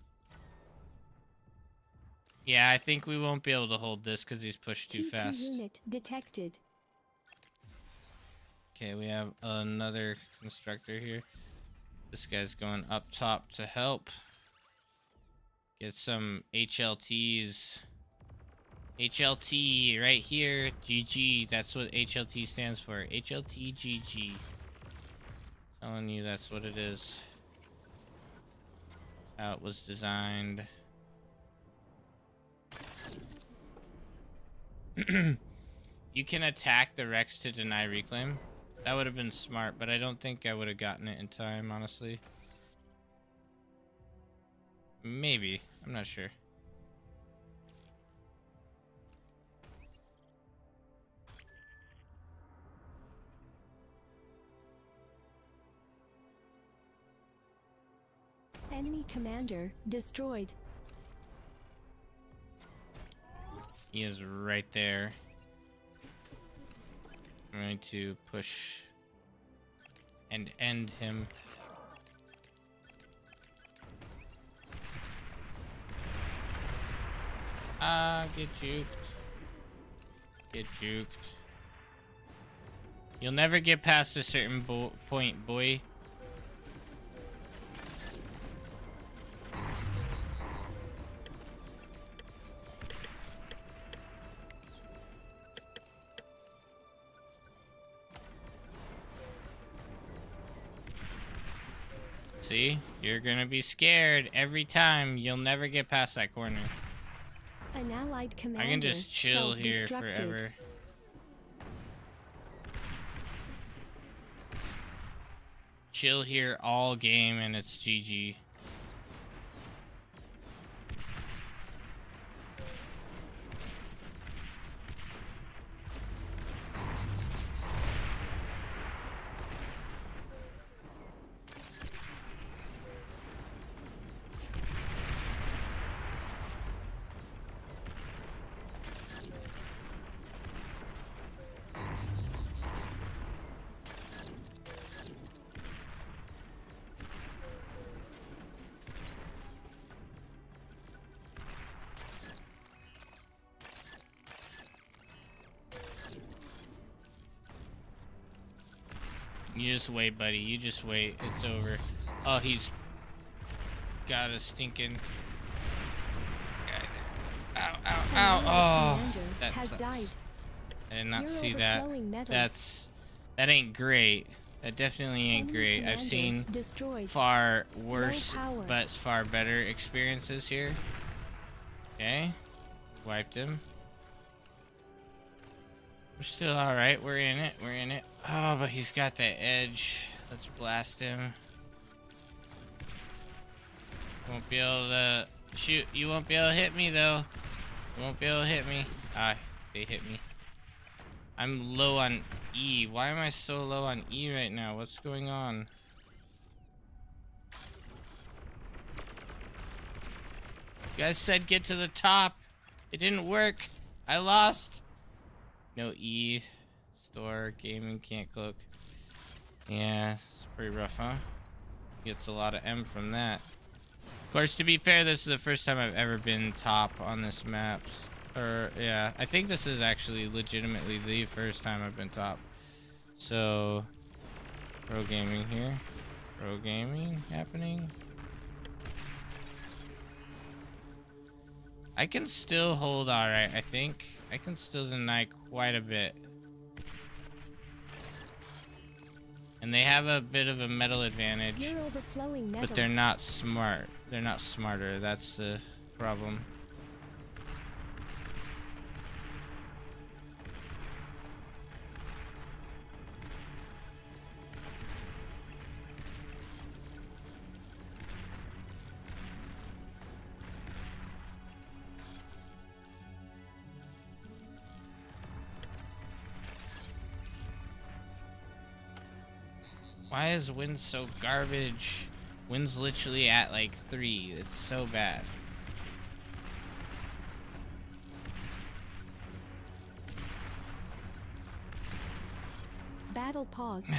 Yeah, I think we won't be able to hold this because he's pushed too fast. Unit detected. Okay, we have another constructor here. This guy's going up top to help. Get some HLTs. HLT right here. GG. That's what HLT stands for. HLT GG. Telling you that's what it is. How it was designed. You can attack the Rex to deny reclaim. That would have been smart, but I don't think I would have gotten it in time, honestly. Maybe. I'm not sure. Enemy commander destroyed. He is right there. I'm going to push and end him. Get juked. Get juked. You'll never get past a certain point, boy. See? You're gonna be scared every time. You'll never get past that corner. An allied commander I can just chill here self-destructed. forever. Chill here all game and it's GG. You just wait, buddy. You just wait. It's over. Oh, he's got a stinking... Ow, ow, ow. Oh, that has sucks. died. I did not You're see that. overflowing metal. That ain't great. That definitely ain't Enemy great. I've commander seen destroyed. far worse, power. but far better experiences here. Okay. Wiped him. We're still alright. We're in it. We're in it. Oh, but he's got that edge. Let's blast him. Won't be able to shoot. You won't be able to hit me, though. You won't be able to hit me. Ah, they hit me. I'm low on E. Why am I so low on E right now? What's going on? You guys said get to the top. It didn't work. I lost. No E. Store. Gaming. Can't cook. Yeah, it's pretty rough, huh? Gets a lot of M from that. Of course, to be fair, this is the first time I've ever been top on this map. Or, yeah, I think this is actually legitimately the first time I've been top. So, pro gaming here. Pro gaming happening. I can still hold alright, I think. I can still deny quite a bit. And they have a bit of a metal advantage. You're overflowing metal. But they're not smart. They're not smarter. That's the problem. Why is wind so garbage? Wind's literally at like 3. It's so bad. Battle paused.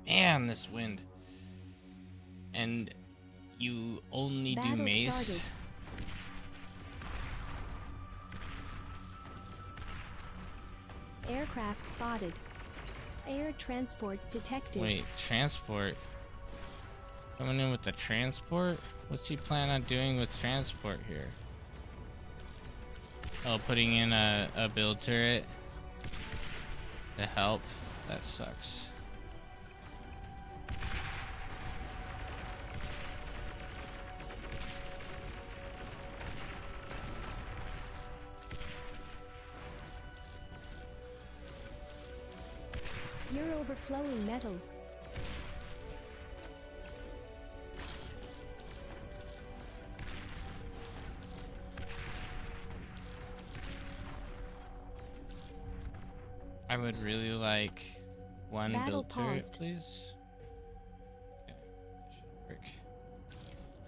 Man, this wind. And you only do mace? Started. Aircraft spotted. Air transport detected. Wait, transport? Coming in with the transport? What's he plan on doing with transport here? Oh, putting in a build turret to help? That sucks. You're overflowing metal. I would really like one Battle build turret, paused. please. Okay, that should work.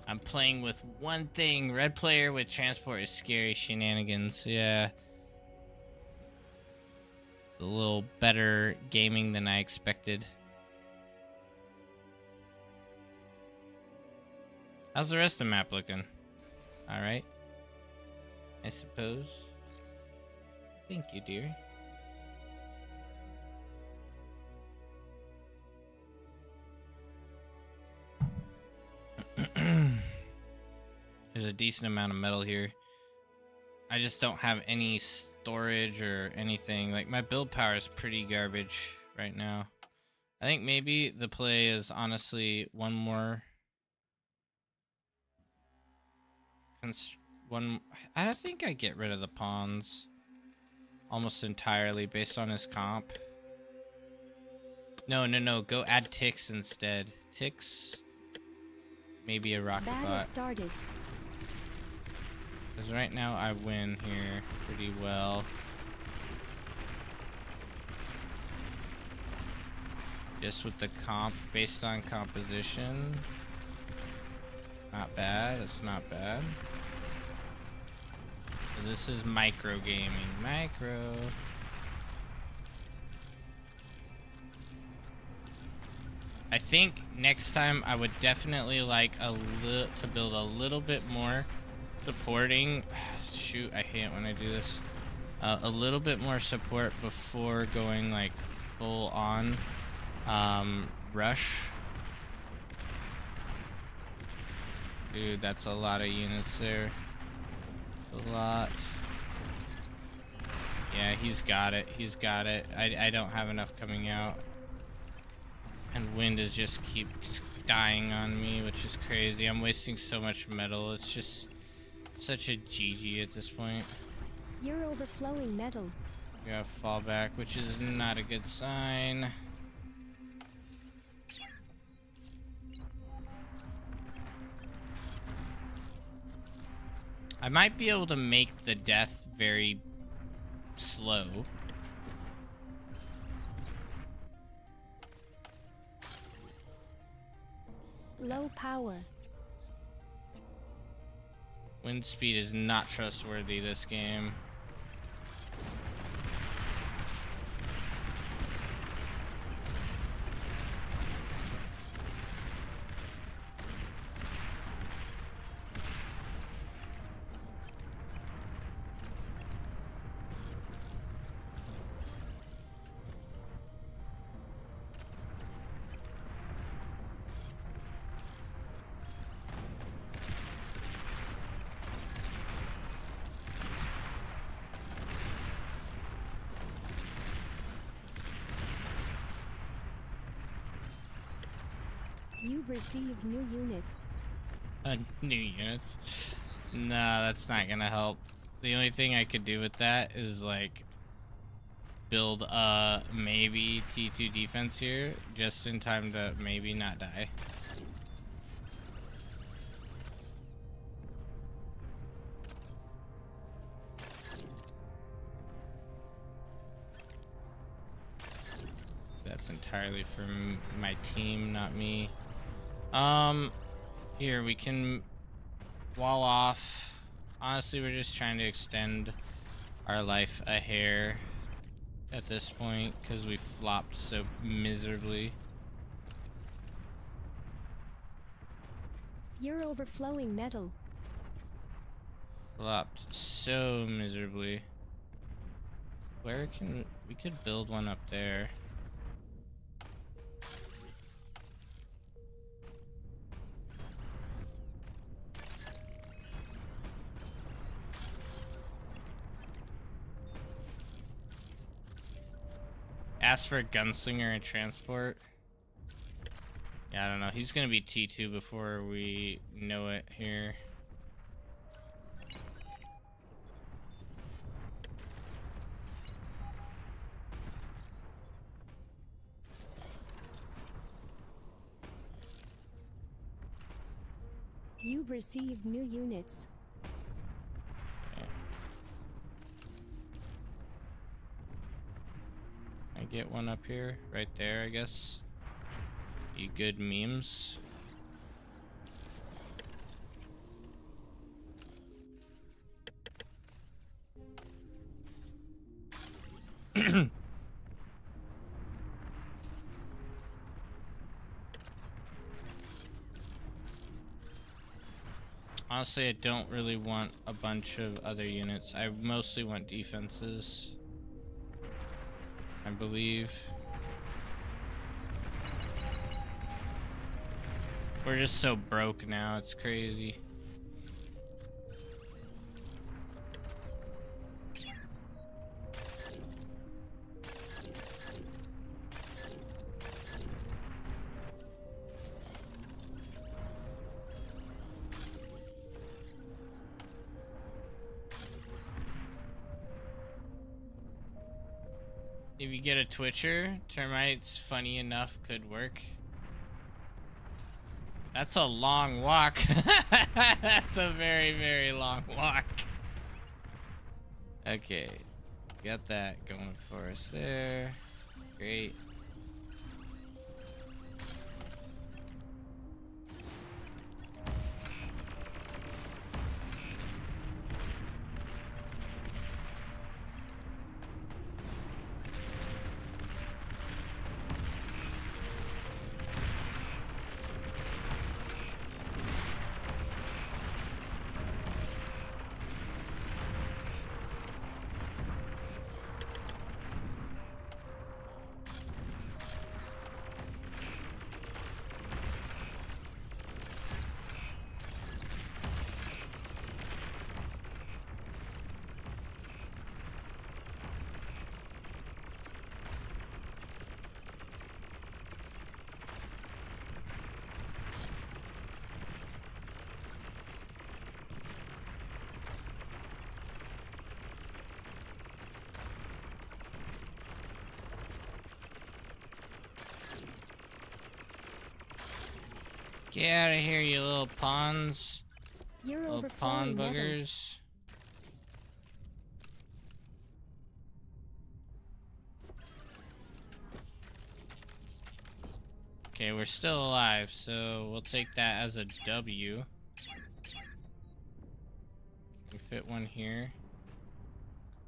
I'm playing with one thing. Red player with transport is scary shenanigans. Yeah. It's a little better gaming than I expected. How's the rest of the map looking? Alright. I suppose. Thank you, dear. There's a decent amount of metal here. I just don't have any storage or anything. Like, my build power is pretty garbage right now. I think maybe the play is honestly one more... I think I get rid of the pawns almost entirely based on his comp. No. Go add ticks instead. Ticks. Maybe a rocket Battle bot. started. Because right now I win here pretty well. Just with the comp, based on composition. Not bad, it's not bad. So this is micro gaming. Micro. I think next time I would definitely like to build a little bit more supporting. Shoot, I hate it when I do this. A little bit more support before going like full on rush. Dude, that's a lot of units there. A lot. Yeah, he's got it. He's got it. I don't have enough coming out. And wind is just keeps dying on me, which is crazy. I'm wasting so much metal. It's just such a GG at this point. You're overflowing metal. We got fallback, which is not a good sign. I might be able to make the death very slow. Low power. Wind speed is not trustworthy this game. You've received new units. New units? Nah, that's not gonna help. The only thing I could do with that is like build a maybe T2 defense here just in time to maybe not die. That's entirely from my team, not me. Here we can wall off. Honestly, we're just trying to extend our life a hair at this point because we flopped so miserably. You're overflowing metal. Flopped so miserably. Where can we could build one up there? Ask for a gunslinger and transport. Yeah, I don't know. He's gonna be T2 before we know it here. You've received new units. I get one up here, right there, I guess. You good memes. Honestly, I don't really want a bunch of other units. I mostly want defenses, I believe. We're just so broke now, it's crazy. If you get a Twitcher, termites, funny enough, could work. That's a long walk. That's a very, very long walk. Okay, got that going for us there. Great. Get out of here, you little pawns. You're Little pawn overflowing metal. buggers. Okay, we're still alive, so we'll take that as a W. We fit one here.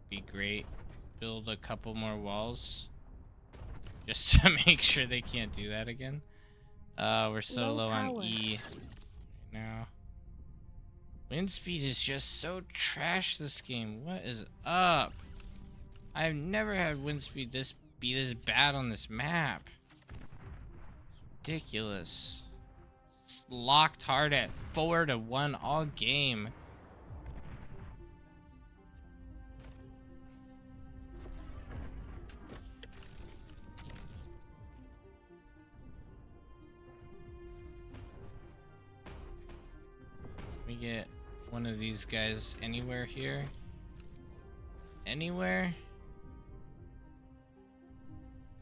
Be great. Build a couple more walls. Just to make sure they can't do that again. We're so low on E right now. Wind speed is just so trash this game. What is up? I've never had wind speed be this bad on this map. Ridiculous. It's locked hard at 4-1 all game. get one of these guys anywhere here? Anywhere?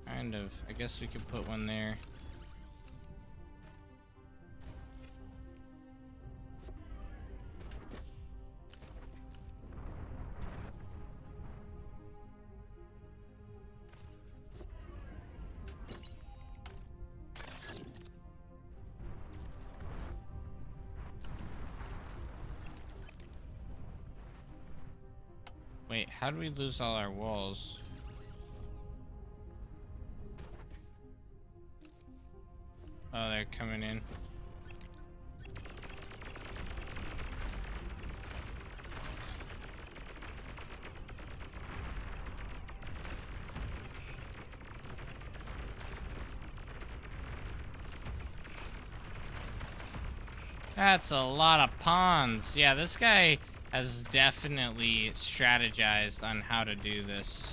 Kind of. I guess we could put one there. Wait, how do we lose all our walls? Oh, they're coming in. That's a lot of pawns. Yeah, this guy has definitely strategized on how to do this.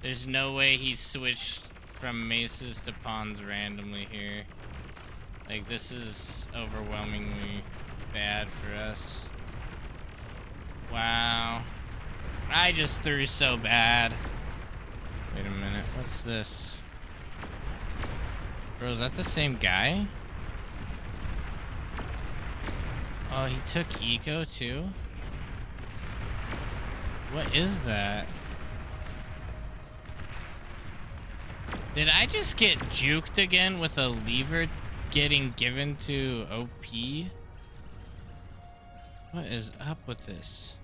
There's no way he switched from maces to pawns randomly here. Like, this is overwhelmingly bad for us. Wow. I just threw so bad. Wait a minute, what's this? Bro, is that the same guy? Oh, he took eco too? What is that? Did I just get juked again with a lever getting given to OP? What is up with this?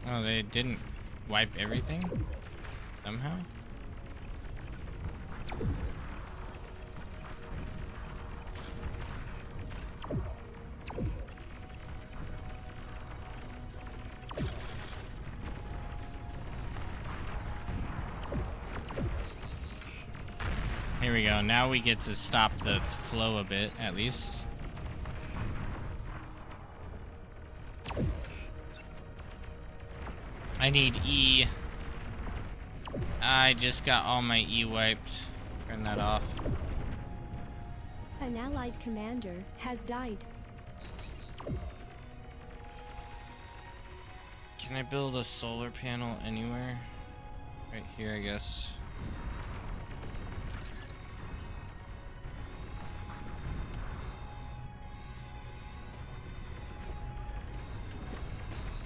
Oh, they didn't wipe everything? Somehow? Here we go. Now we get to stop the flow a bit, at least. I need E. I just got all my E wiped. Turn that off. An allied commander has died. Can I build a solar panel anywhere? Right here, I guess.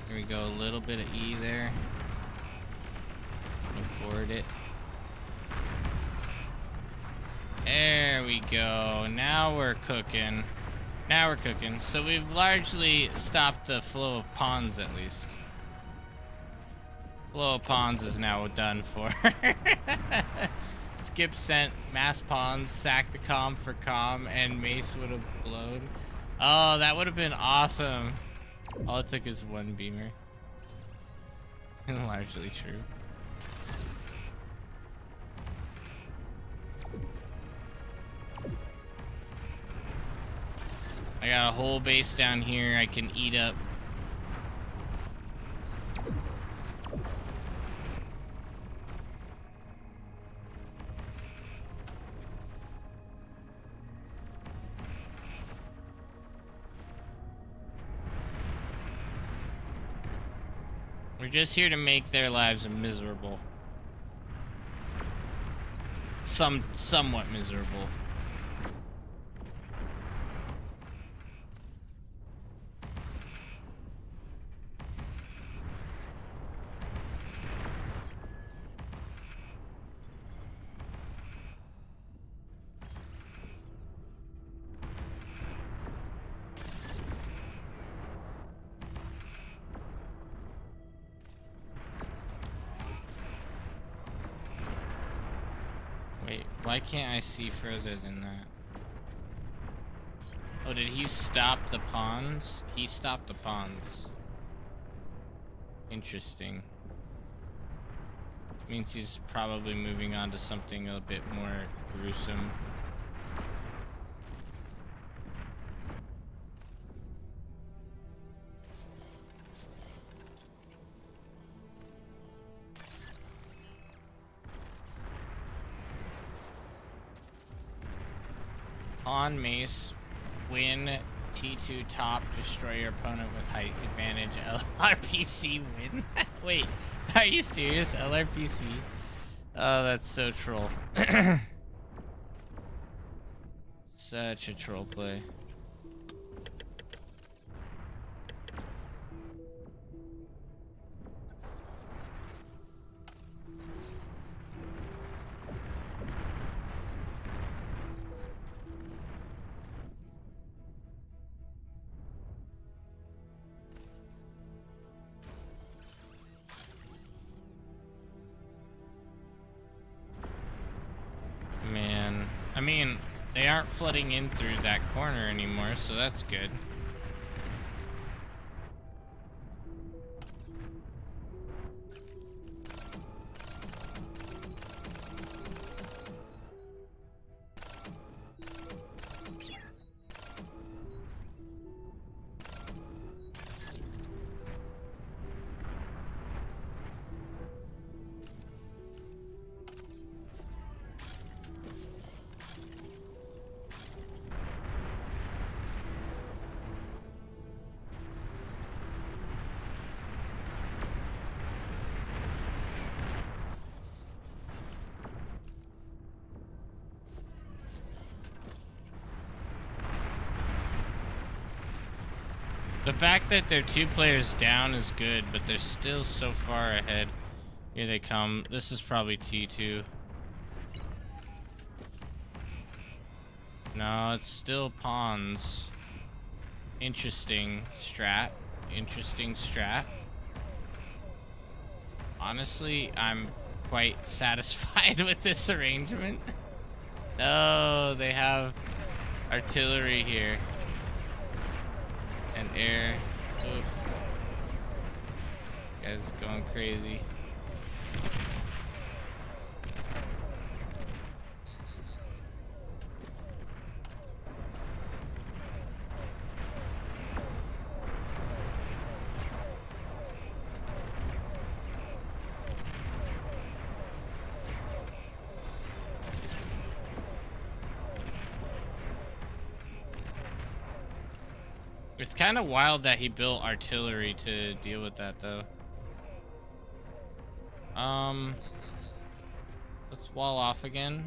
Here we go, a little bit of E there. Forward it. There we go. Now we're cooking. Now we're cooking. So we've largely stopped the flow of pawns, at least. Flow of pawns is now done for. Skip sent mass pawns, sacked the comm for comm, and Mace would have blown. Oh, that would have been awesome. All it took is one beamer. Largely true. I got a whole base down here I can eat up. We're just here to make their lives miserable. Somewhat miserable. Wait, why can't I see further than that? Oh, did he stop the pawns? He stopped the pawns. Interesting. Means he's probably moving on to something a bit more gruesome. Pawn, mace, win, T2 top, destroy your opponent with height advantage, LRPC win. Wait, are you serious? LRPC? Oh, that's so troll. Such a troll play. Man, I mean, they aren't flooding in through that corner anymore, so that's good. The fact that they're 2 players down is good, but they're still so far ahead. Here they come. This is probably T2. No, it's still pawns. Interesting strat. Interesting strat. Honestly, I'm quite satisfied with this arrangement. No, they have artillery here. And air. Oof. Guy's going crazy. It's kind of wild that he built artillery to deal with that, though. Let's wall off again.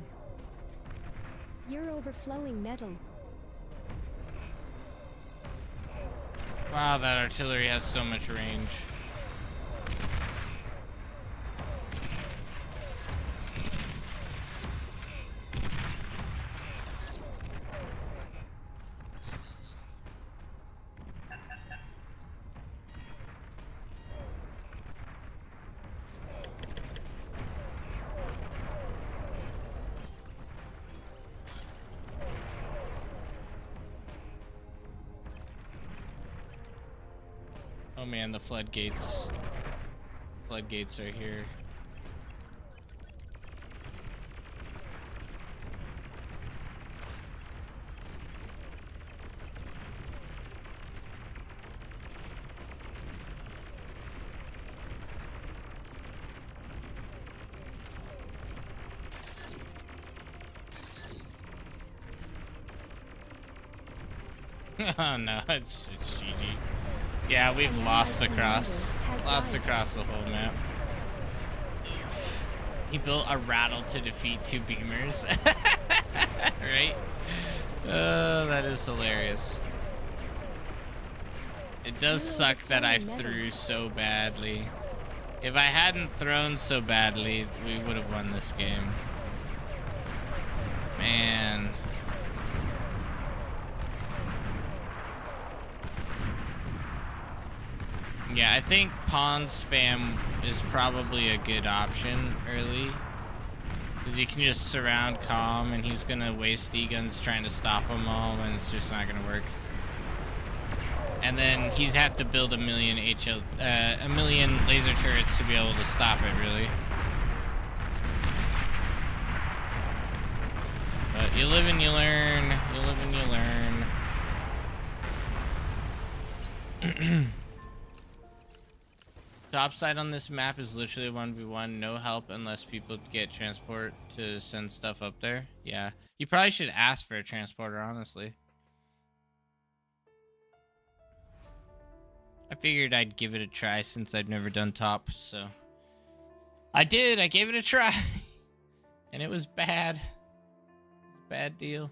You're overflowing metal. Wow, that artillery has so much range. Oh man, the floodgates. Floodgates are here. Oh no, it's GG. Yeah, we've lost across the whole map. Oof. He built a rattle to defeat 2 beamers. Right? Oh, that is hilarious. It does suck that I threw so badly. If I hadn't thrown so badly, we would have won this game. Man. Yeah, I think pawn spam is probably a good option early. You can just surround Calm and he's gonna waste E-guns trying to stop them all and it's just not gonna work. And then he's have to build a million laser turrets to be able to stop it, really. But you live and you learn. You live and you learn. Topside on this map is literally 1v1, no help unless people get transport to send stuff up there. Yeah, you probably should ask for a transporter, honestly. I figured I'd give it a try since I've never done top, so. I did, I gave it a try. And it was bad. It was a bad deal.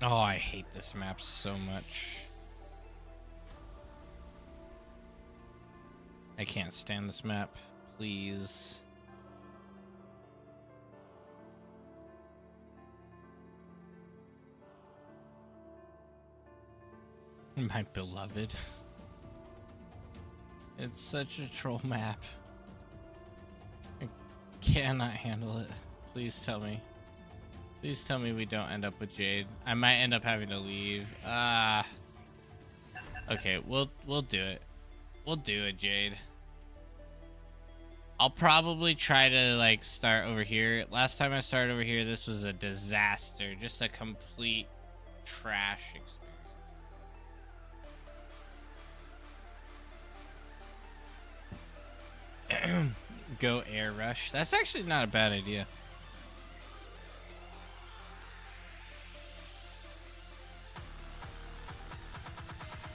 Oh, I hate this map so much. I can't stand this map. Please. My beloved. It's such a troll map. I cannot handle it. Please tell me. Please tell me we don't end up with Jade. I might end up having to leave. Okay, we'll do it. We'll do it, Jade. I'll probably try to like start over here. Last time I started over here, this was a disaster. Just a complete trash experience. Go air rush. That's actually not a bad idea.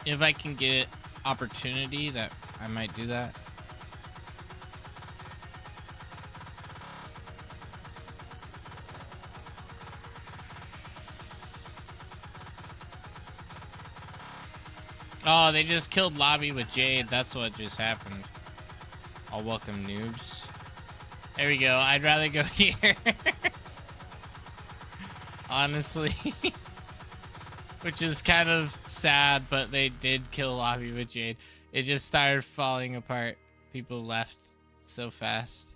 If I can get opportunity, that I might do that. Oh, they just killed Lobby with Jade. That's what just happened. I'll welcome noobs. There we go. I'd rather go here. Honestly. Which is kind of sad, but they did kill Lobby with Jade. It just started falling apart. People left so fast.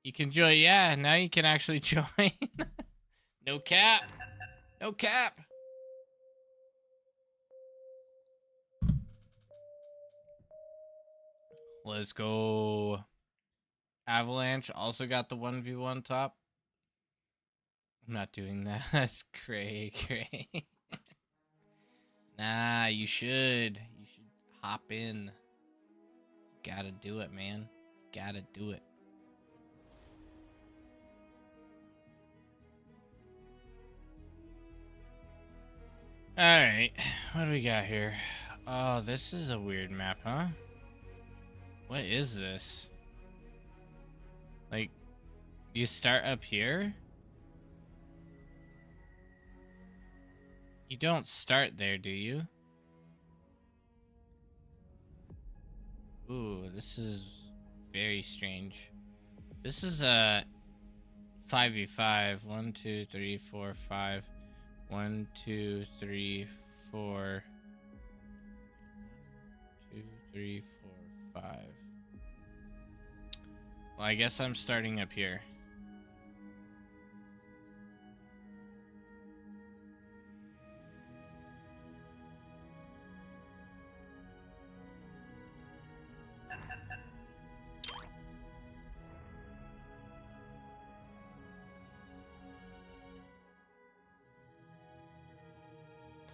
You can join. Yeah, now you can actually join. No cap. No cap. Let's go. Avalanche also got the 1v1 top. I'm not doing that. That's cray. Nah, you should. You should hop in. Gotta do it, man. Gotta do it. Alright, what do we got here? Oh, this is a weird map, huh? What is this? Like, you start up here? You don't start there, do you? Ooh, this is very strange. This is a 5v5. 1, 2, 3, 4, 5. 1, 2, 3, 4. 2, 3, 4, 5. Well, I guess I'm starting up here.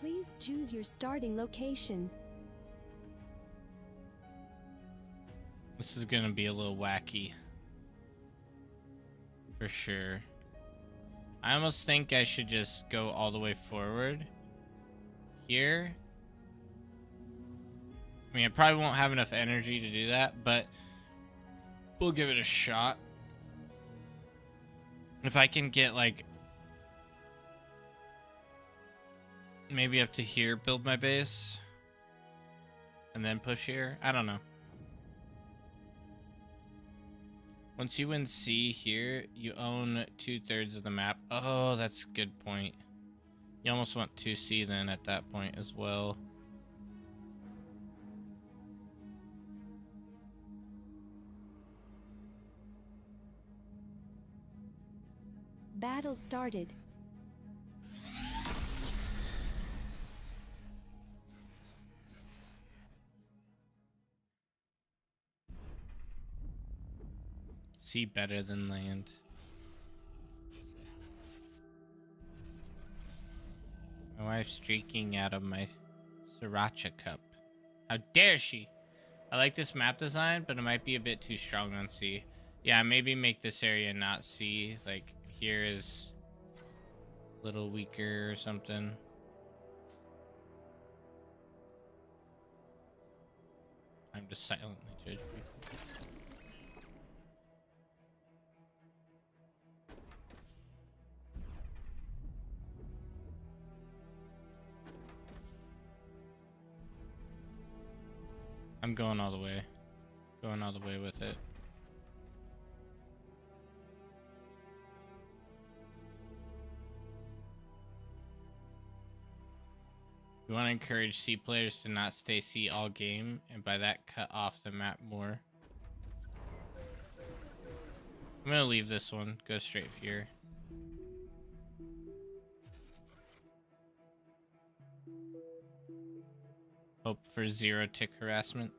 Please choose your starting location. This is gonna be a little wacky. For sure. I almost think I should just go all the way forward. Here. I mean, I probably won't have enough energy to do that, but we'll give it a shot. If I can get, like, maybe up to here, build my base, and then push here. I don't know. Once you win C here, you own 2/3 of the map. Oh, that's a good point. You almost want 2C then at that point as well. Battle started. Sea better than land. My wife's drinking out of my sriracha cup. How dare she? I like this map design, but it might be a bit too strong on C. Yeah, maybe make this area not C. Like, here is a little weaker or something. I'm just silently judge people. I'm going all the way. Going all the way with it. We want to encourage C players to not stay C all game, and by that cut off the map more. I'm gonna leave this one, go straight here. Hope for 0 tick harassment.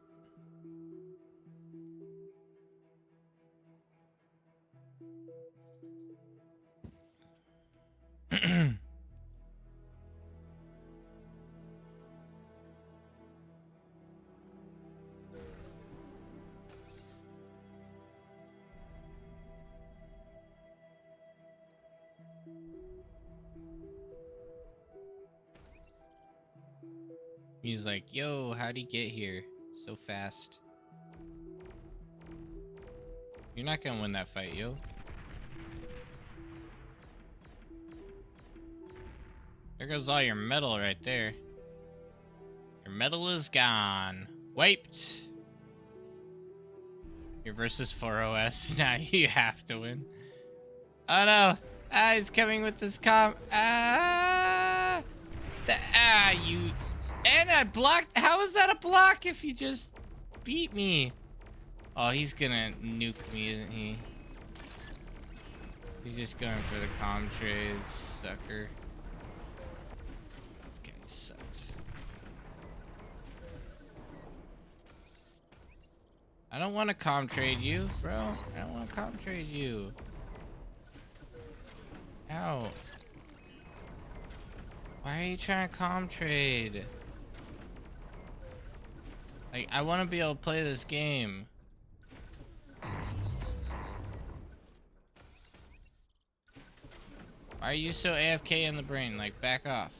He's like, yo, how'd he get here so fast? You're not gonna win that fight, yo. There goes all your metal right there. Your metal is gone. Wiped. You're versus 4OS. Now you have to win. Oh no. Ah, he's coming with this you. And I blocked. How is that a block if you just beat me? Oh, he's gonna nuke me, isn't he? He's just going for the comm trade, sucker. This guy sucks. I don't want to comm trade you, bro. I don't want to comm trade you. Ow. Why are you trying to comm trade? Like, I want to be able to play this game. Why are you so AFK in the brain? Like, back off.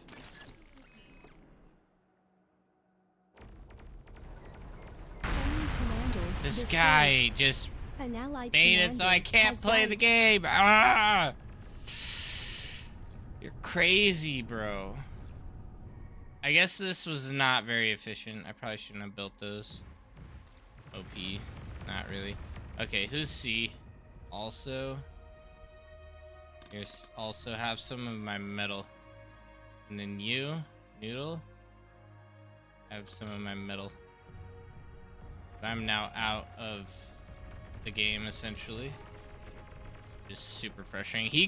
This guy just made it so I can't play the game. Ah! You're crazy, bro. I guess this was not very efficient. I probably shouldn't have built those. OP. Not really. Okay, who's C? Also. Here's also have some of my metal. And then you, Noodle, have some of my metal. I'm now out of the game, essentially. Just super frustrating. He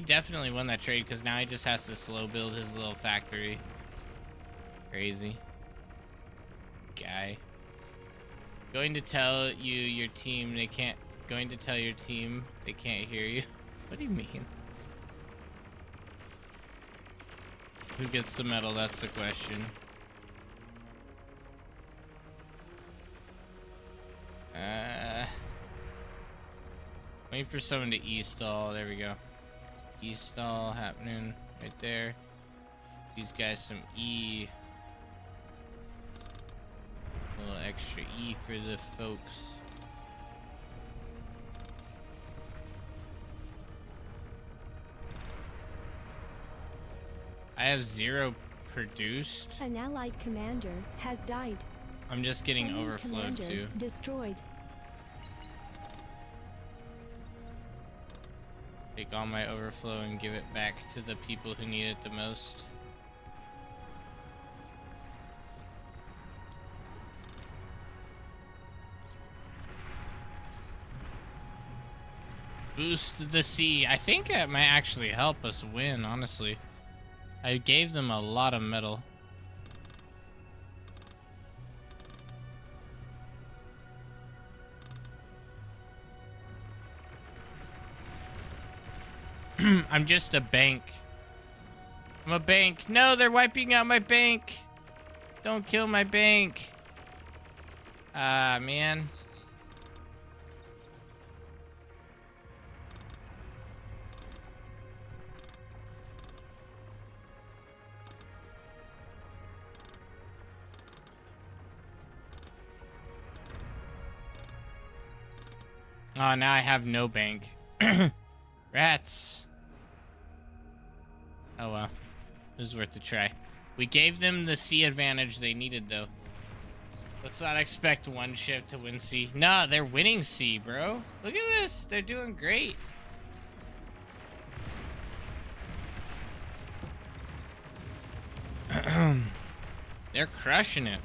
definitely won that trade because now he just has to slow build his little factory. Crazy guy. Going to tell your team they can't hear you. What do you mean? Who gets the medal? That's the question. Waiting for someone to E-stall. There we go. E-stall happening right there. These guys some E. A little extra E for the folks. I have 0 produced. An allied commander has died. I'm just getting overflowed too. Destroyed. Take all my overflow and give it back to the people who need it the most. Boost the sea. I think it might actually help us win, honestly. I gave them a lot of metal. I'm just a bank. I'm a bank. No, they're wiping out my bank. Don't kill my bank. Ah, man. Oh, now I have no bank. Rats. Oh well. It was worth a try. We gave them the sea advantage they needed, though. Let's not expect one ship to win sea. Nah, they're winning sea, bro. Look at this. They're doing great. They're crushing it.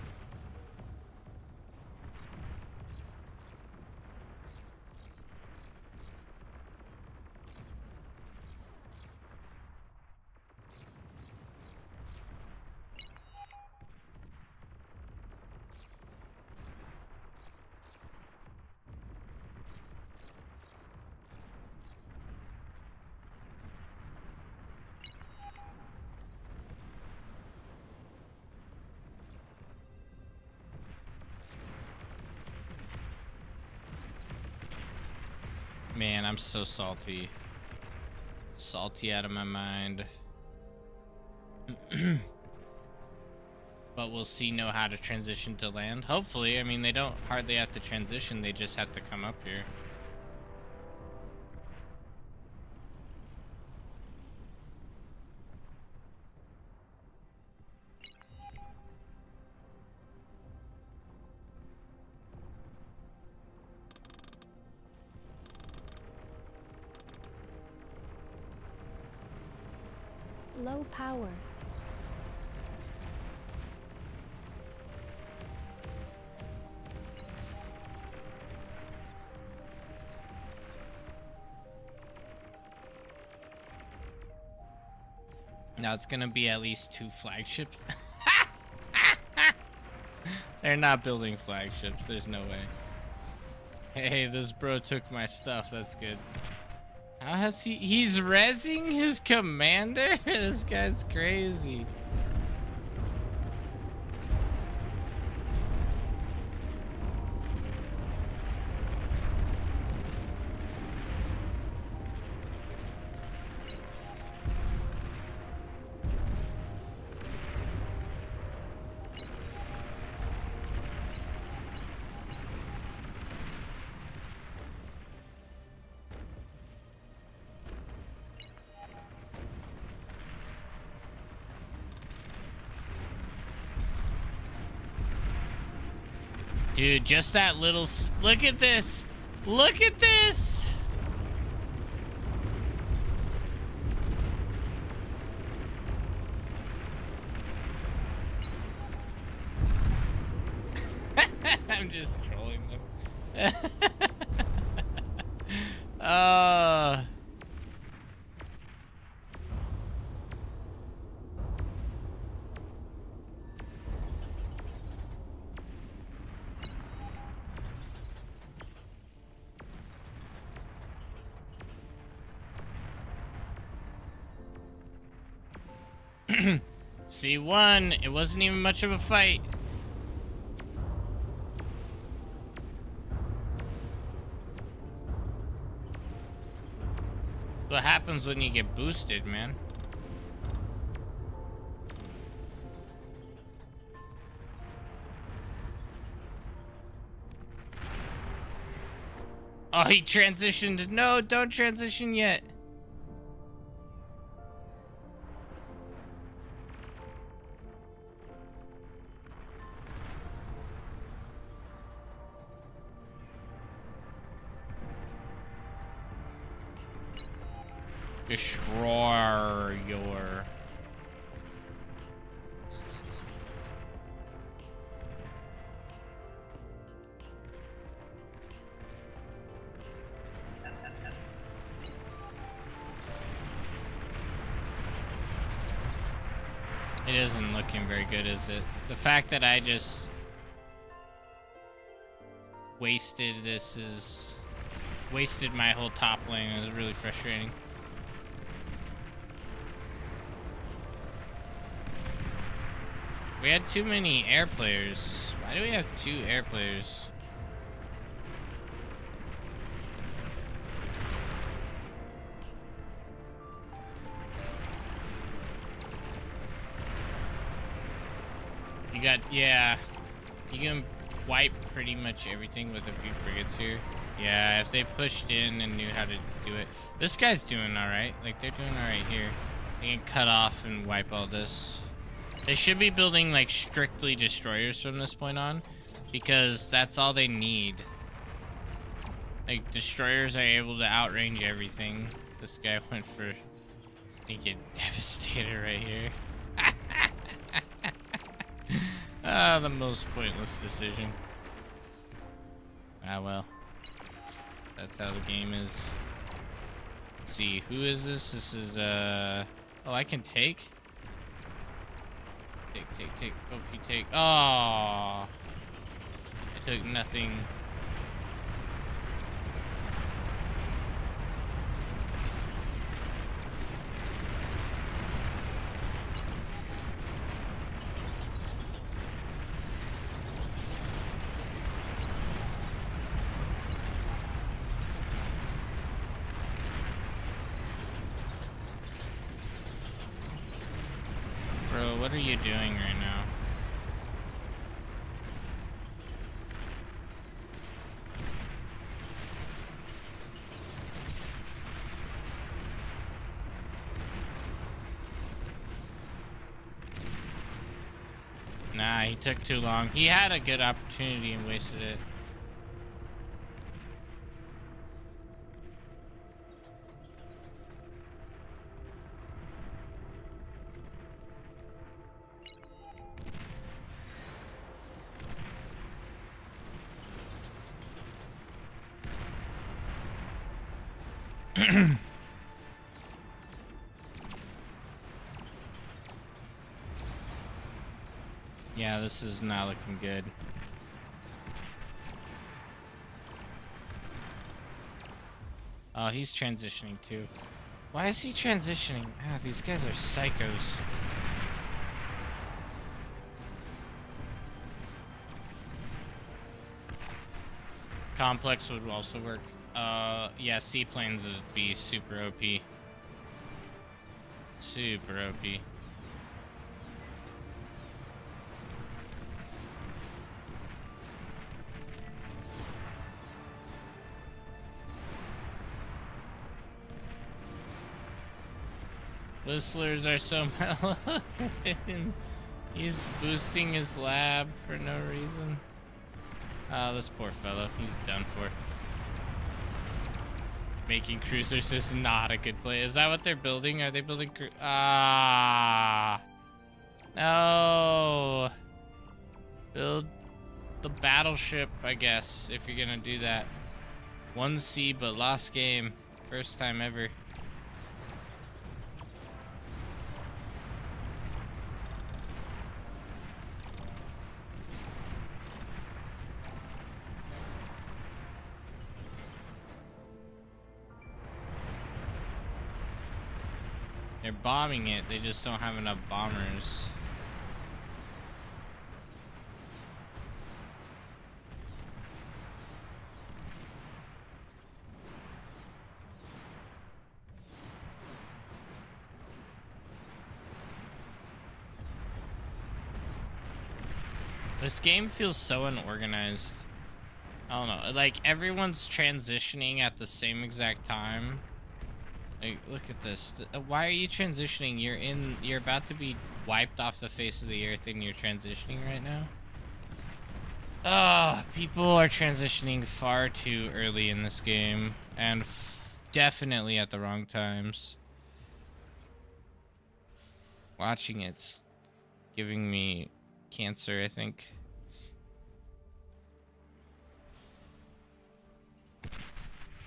Man, I'm so salty. Salty out of my mind. But we'll see know how to transition to land. Hopefully, I mean, they don't hardly have to transition. They just have to come up here. Low power. Now it's gonna be at least 2 flagships. They're not building flagships. There's no way. Hey, this bro took my stuff. That's good. How has he's rezzing his commander? This guy's crazy. Dude, just that little... Look at this! Look at this! I'm just trolling them. C1, it wasn't even much of a fight. What happens when you get boosted, man? Oh, he transitioned. No, don't transition yet. Destroy your... It isn't looking very good, is it? The fact that I just wasted my whole top lane is really frustrating. We had too many air players. Why do we have 2 air players? You got, yeah. You can wipe pretty much everything with a few frigates here. Yeah, if they pushed in and knew how to do it. This guy's doing alright. Like, they're doing alright here. They can cut off and wipe all this. They should be building, like, strictly destroyers from this point on, because that's all they need. Like, destroyers are able to outrange everything. This guy went for sneaking Devastator right here. Ah, the most pointless decision. Ah, well. That's how the game is. Let's see, who is this? This is, oh, I can take? Take. OP take. Oh! I took nothing. Bro, what are you doing right now? Nah, he took too long. He had a good opportunity and wasted it. Yeah, this is not looking good. Oh, he's transitioning too. Why is he transitioning? Ah, these guys are psychos. Complex would also work. Yeah, seaplanes would be super OP. Super OP. Whistlers are so mellow. He's boosting his lab for no reason. Oh, this poor fellow. He's done for. Making cruisers is not a good play. Is that what they're building? Are they building Ah. No. Build the battleship, I guess, if you're gonna do that. 1C, but lost game. First time ever. They're bombing it, they just don't have enough bombers. This game feels so unorganized. I don't know, like everyone's transitioning at the same exact time. Like, look at this. Why are you transitioning? You're about to be wiped off the face of the earth and you're transitioning right now? Oh, people are transitioning far too early in this game. And definitely at the wrong times. Watching it's giving me cancer, I think.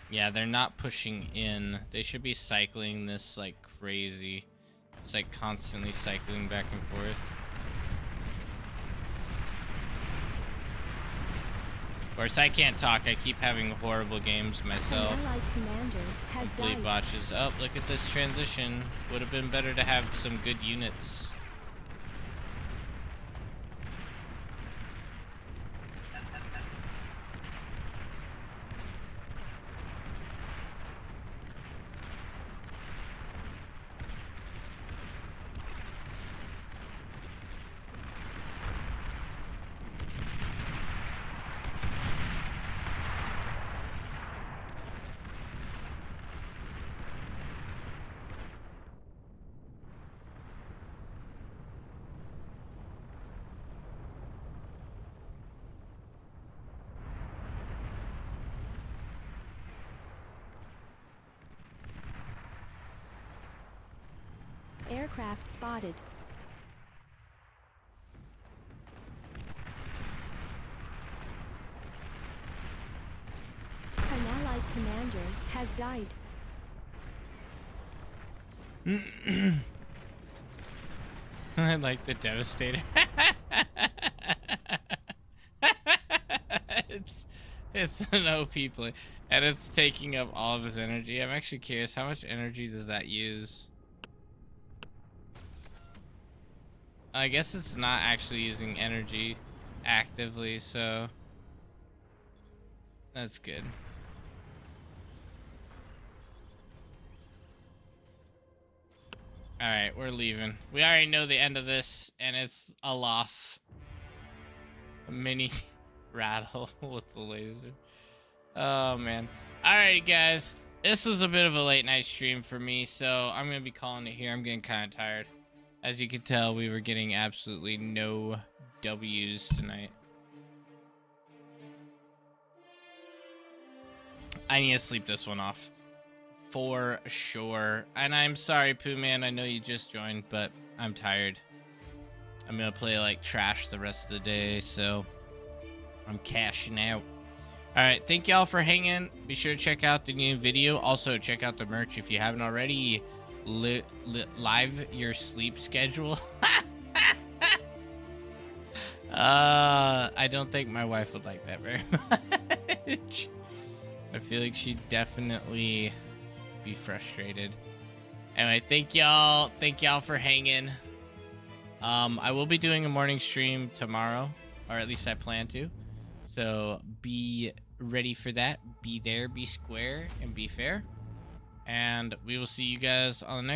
Yeah, they're not pushing in. They should be cycling this like crazy. It's like constantly cycling back and forth. Of course, I can't talk. I keep having horrible games myself. An allied commander has Complete died. botches. Oh, look at this transition. Would have been better to have some good units. Aircraft spotted. An allied commander has died. I like the Devastator. it's an OP play, and it's taking up all of his energy. I'm actually curious, how much energy does that use? I guess it's not actually using energy actively, so that's good. All right, we're leaving. We already know the end of this, and it's a loss. A mini rattle with the laser. Oh, man. All right, guys. This was a bit of a late night stream for me, so I'm going to be calling it here. I'm getting kind of tired. As you can tell, we were getting absolutely no W's tonight. I need to sleep this one off. For sure. And I'm sorry, Pooh Man, I know you just joined, but I'm tired. I'm gonna play like trash the rest of the day, so I'm cashing out. Alright, thank y'all for hanging. Be sure to check out the new video. Also, check out the merch if you haven't already. Live your sleep schedule. I don't think my wife would like that very much. I feel like she'd definitely be frustrated. Anyway, thank y'all for hanging. I will be doing a morning stream tomorrow, or at least I plan to, so be ready for that. Be there, be square, and be fair, and we will see you guys on the next